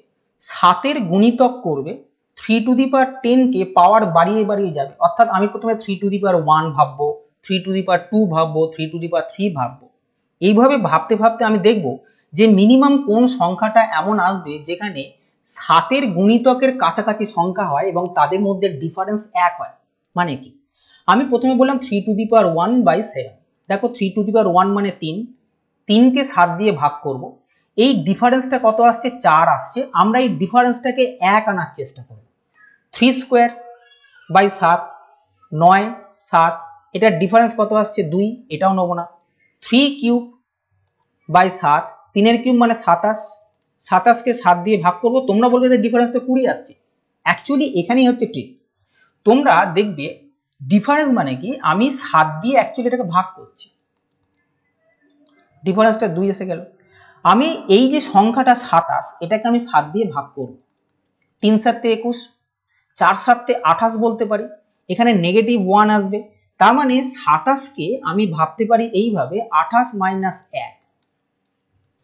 7-এর গুণিতক করবে, 3^10 কে পাওয়ার বাড়িয়ে বাড়িয়ে যাবে। অর্থাৎ আমি প্রথমে 3^1 ভাববো, 3^2 ভাববো, 3^3 ভাববো। এইভাবে ভাবতে ভাবতে আমি দেখব যে মিনিমাম কোন সংখ্যাটা এমন আসবে যেখানে 7-এর গুণিতকের কাছাকাছি সংখ্যা হয় এবং তাদের মধ্যে ডিফারেন্স 1 হয়। মানে কি, আমি প্রথমে বললাম 3^1/7। দেখো 3^1 মানে 3, 3কে 7 দিয়ে ভাগ করব, এই ডিফারেন্সটা কত আসছে, 4 আসছে। আমরা এই ডিফারেন্সটাকে 1 আনার চেষ্টা করব। 3^2/7, 9, 7, এটার ডিফারেন্স কত আসছে 2, এটাও নেব না। 3^3/7, 3-এর কিউব মানে 27, 27কে 7 দিয়ে ভাগ করব, তোমরা বলবে যে ডিফারেন্স তো 20 আসছে। অ্যাকচুয়ালি এখানেই হচ্ছে ট্রিক। তোমরা দেখবে ডিফারেন্স মানে কি, আমি 7 দিয়ে অ্যাকচুয়ালি এটাকে ভাগ করছি, ডিফারেন্সটা 2 এসে গেল। আমি এই যে সংখ্যাটা 27, এটাকে আমি 7 দিয়ে ভাগ করব, 3×7 = 21, 4×7 = 28 বলতে পারি, এখানে -1 আসবে। তার মানে 27কে আমি ভাবতে পারি এইভাবে, 28 -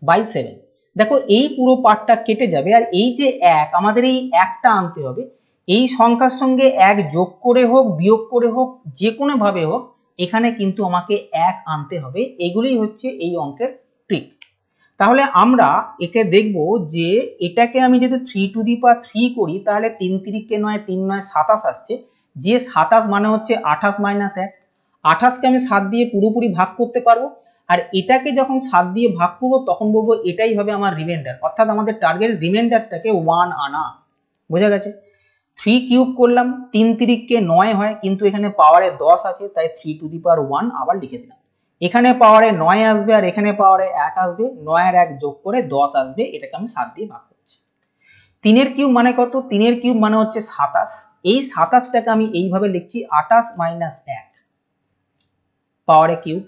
1/7। দেখো এই পুরো পার্টটা কেটে যাবে, আর এই যে 1, আমাদের এই 1টা আনতে হবে। এই সংখ্যার সঙ্গে 1 যোগ করে হোক বিয়োগ করে হোক, যে কোনো ভাবে হোক, এখানে কিন্তু আমাকে 1 আনতে হবে। এগুলোই হচ্ছে এই অঙ্কের ট্রিক। তাহলে আমরা একে দেখব যে এটাকে আমি যদি 3^3 করি তাহলে 3×3 = 9, 3 × 9 = 27 আসছে। যে 27 মানে হচ্ছে 28 - 1, 28কে আমি 7 দিয়ে পুরোপুরি ভাগ করতে পারবো, আর এটাকে যখন 7 দিয়ে ভাগ করবো তখন বলবো এটাই হবে আমার রিমাইন্ডার। অর্থাৎ আমাদের টার্গেট রিমাইন্ডারটাকে 1 আনা। বোঝা গেছে? 3 কিউব করলাম, 3×3 = 9 হয়, কিন্তু এখানে পাওয়ারে 10 আছে, তাই 3^1 আবার লিখে দিলাম। এখানে পাওয়ারে 9 আসবে আর এখানে পাওয়ারে 1 আসবে, 9 আর 1 যোগ করে 10 আসবে, এটাকে আমি 7 দিয়ে ভাগ করছি। 3-এর কিউব মানে কত? 3-এর কিউব মানে হচ্ছে 27। এই 27টাকে আমি এইভাবে লিখছি 28 - 1 পাওয়ারে কিউব,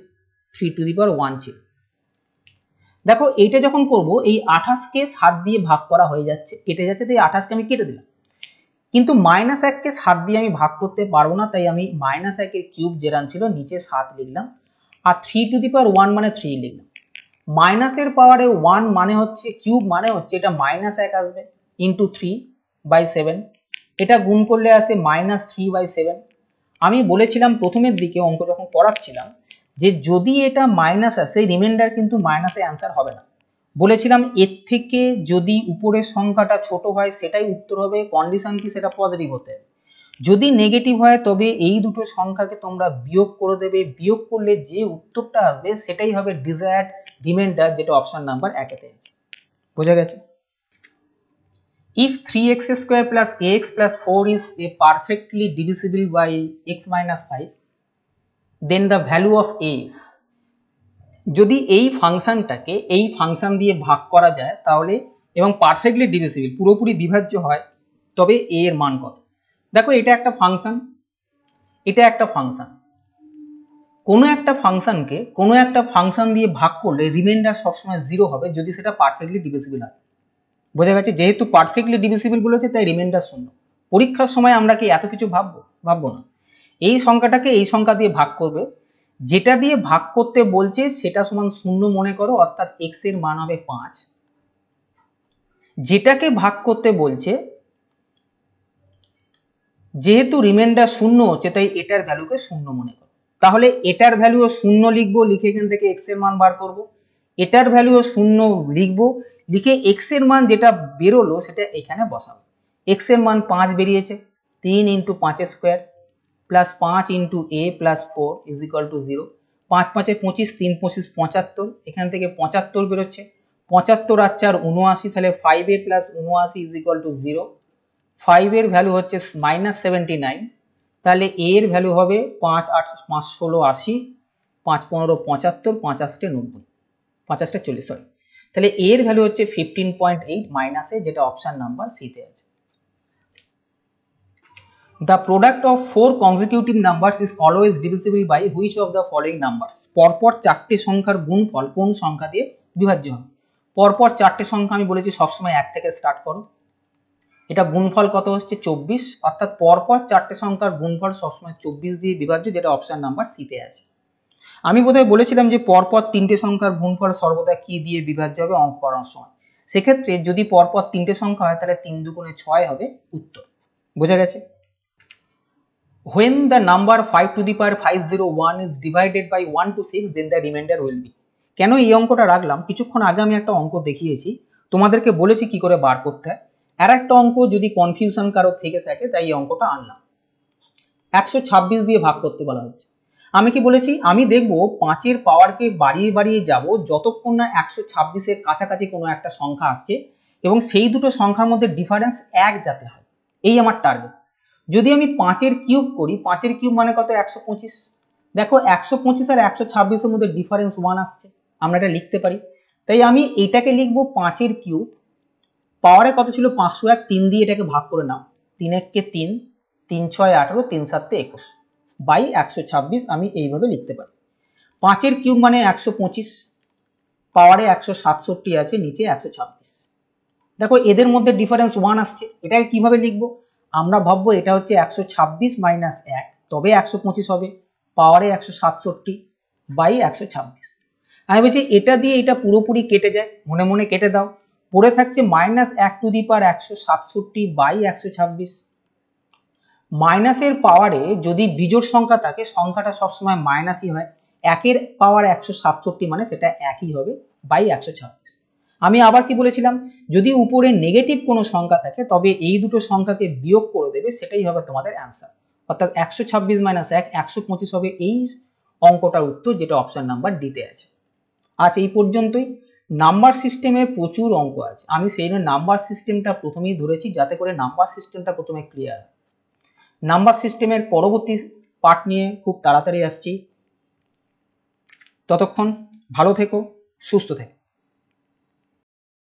3^1 ছিল। দেখো এইটা যখন করব, এই 28কে 7 দিয়ে ভাগ করা হয়ে যাচ্ছে, কেটে যাচ্ছে, তাই 28কে আমি কেটে দিলাম। কিন্তু -1কে 7 দিয়ে আমি ভাগ করতে পারবো না, তাই আমি -1-এর কিউব যেটা ছিল নিচে 7 লিখলাম, আর 3^1 মানে 3 লিখলাম। মাইনাসের পাওয়ারে 1 মানে হচ্ছে কিউব, মানে হচ্ছে এটা -1 আসবে ইন্টু 3/7, এটা গুণ করলে আসে -3/7। আমি বলেছিলাম প্রথমের দিকে অঙ্ক যখন করাচ্ছিলাম যে যদি এটা মাইনাস আসে রিমাইন্ডার কিন্তু মাইনাসে অ্যান্সার হবে না। বলেছিলাম এর থেকে যদি উপরের সংখ্যাটা ছোট হয় সেটাই উত্তর হবে, কন্ডিশন কি সেটা পজিটিভ হতে হবে। যদি নেগেটিভ হয় তবে এই দুটো সংখ্যাকে তোমরা বিয়োগ করে দেবে, বিয়োগ করলে যে উত্তরটা আসবে সেটাই হবে ডিজায়ার্ড রিমাইন্ডার, যেটা অপশন নাম্বার 1 এতে আছে। বোঝা গেছে? If 3x square plus ax plus 4 is a perfectly divisible by x minus 5, then the value of a is, যদি এই ফাংশনটাকে এই ফাংশন দিয়ে ভাগ করা যায় তাহলে এবং পারফেক্টলি ডিভিজিবল পুরোপুরি বিভাজ্য হয় তবে a এর মান কত। দেখো এটা একটা ফাংশন, এটা একটা ফাংশন, কোনো একটা ফাংশনকে কোনো একটা ফাংশন দিয়ে ভাগ করলে রিমাইন্ডার সবসময় 0 হবে যদি সেটা পারফেক্টলি ডিভিজিবল হয়। বোঝা গেছে? যেহেতু পারফেক্টলি ডিভিজিবল বলেছে তাই রিমাইন্ডার 0। পরীক্ষার সময় আমরা কি এত কিছু ভাববো না। এই সংখ্যাটাকে এই সংখ্যা দিয়ে ভাগ করবে, যেটা দিয়ে ভাগ করতে বলছে সেটা সমান 0 মনে করো, অর্থাৎ x এর মান হবে 5। যেটাকে ভাগ করতে বলছে যেহেতু রিমাইন্ডার 0 হচ্ছে তাই এটার ভ্যালুকে 0 মনে করো। তাহলে এটার ভ্যালুও 0 লিখবো, লিখে এখান থেকে x এর মান বার করব। এটার ভ্যালুও 0 লিখবো, লিখে x এর মান যেটা বেরোলো সেটা এখানে বসাবো। x এর মান 5 বেরিয়েছে, 3 × 5 square plus 5 × a plus 4 is equal to 0। 5 5 এ 25, 3 25 75, এখান থেকে 75 বেরোচ্ছে। 75 আর 4 79, তাহলে 5a plus 79 is equal to 0। 5 এর ভ্যালু হচ্ছে -79, তাহলে a এর ভ্যালু হবে 5 8 5 16 80, 5 15 75, 5 8 90, 5 8 40 সরি। তাহলে a এর ভ্যালু হচ্ছে 15.8 মাইনাস a, যেটা অপশন নাম্বার সি তে আছে। The product of 4 consecutive numbers is always divisible by which of the following numbers? পরপর চারটে সংখ্যার গুণফল কোন সংখ্যা দিয়ে বিভাজ্য হবে? পরপর চারটে সংখ্যা আমি বলেছি সবসময় 1 থেকে স্টার্ট করো। এটা গুণফল কত হচ্ছে 24, অর্থাৎ পরপর চারটে সংখ্যার গুণফল সবসময় 24 দিয়ে বিভাজ্য, যেটা অপশন নাম্বার সি তে আছে। আমি বোধহয় বলেছিলাম যে পরপর তিনটে সংখ্যার গুণফল সর্বদা কি দিয়ে বিভাজ্য হবে অঙ্ক করার সময়। সেক্ষেত্রে যদি পরপর তিনটে সংখ্যা হয় তাহলে 3 2 6 হবে উত্তর। বোঝা গেছে? When the number 5 to the power 501 is divided by 1 to 6, then the remainder will be. কেন এই অঙ্কটা রাখলাম, কিছুক্ষণ আগে আমি একটা অঙ্ক দেখিয়েছি, তোমাদেরকে বলেছি কি করে বার করতে হয়। আর একটা অঙ্ক যদি কনফিউশন কারো থেকে থাকে তাই এই অঙ্কটা আনলাম। 126 দিয়ে ভাগ করতে বলা হচ্ছে। আমি কি বলেছি, আমি দেখব 5 এর পাওয়ারকে বাড়িয়ে বাড়িয়ে যাব যতক্ষণ না 126 এর কাছাকাছি কোনো একটা সংখ্যা আসছে এবং সেই দুটো সংখ্যার মধ্যে ডিফারেন্স 1 যাতে হয়, এই আমার টার্গেট। যদি আমি 5 এর কিউব করি, 5 এর কিউব মানে কত 125। দেখো 125 আর 126 এর মধ্যে ডিফারেন্স 1 আসছে, আমরা এটা লিখতে পারি। তাই আমি এটাকে লিখবো 5 এর কিউব, পাওয়ারে কত ছিল 501, 3 দিয়ে এটাকে ভাগ করে নাও, 3 1 কে 3, 3 6 18, 3 7 21 বাই 126 আমি এইভাবে লিখতে পারি। 5 এর কিউব মানে 125, পাওয়ারে 167 আছে, নিচে 126। দেখো এদের মধ্যে ডিফারেন্স 1 আসছে, এটাকে কিভাবে লিখবো? আমরা ভাববো এটা হচ্ছে 126 মাইনাস 1, তবে 125 হবে, পাওয়ারে 167 বাই 126। আমি বলছি এটা দিয়ে এটা পুরোপুরি কেটে যায়, মনে মনে কেটে দাও, পড়ে থাকছে -1 টু দি পাওয়ার 167 বাই 126। মাইনাসের পাওয়ারে যদি বিজোড় সংখ্যা থাকে সংখ্যাটা সবসময় মাইনাসই হয়, 1 এর পাওয়ার 167 মানে সেটা একই হবে বাই 126। আমি আবার কি বলেছিলাম, যদি উপরে নেগেটিভ কোনো সংখ্যা থাকে তবে এই দুটো সংখ্যাকে বিয়োগ করে দেবে, সেটাই হবে তোমাদের অ্যান্সার। অর্থাৎ 126 মাইনাস 1 125 হবে এই অঙ্কটার উত্তর, যেটা অপশন নাম্বার ডিতে আছে। আজ এই পর্যন্তই। নাম্বার সিস্টেমে প্রচুর অঙ্ক আছে, আমি সেই জন্য নাম্বার সিস্টেমটা প্রথমেই ধরেছি যাতে করে নাম্বার সিস্টেমটা প্রথমে ক্লিয়ার। নাম্বার সিস্টেমের পরবর্তী পার্ট নিয়ে খুব তাড়াতাড়ি আসছি। ততক্ষণ ভালো থেকো, সুস্থ থেকো।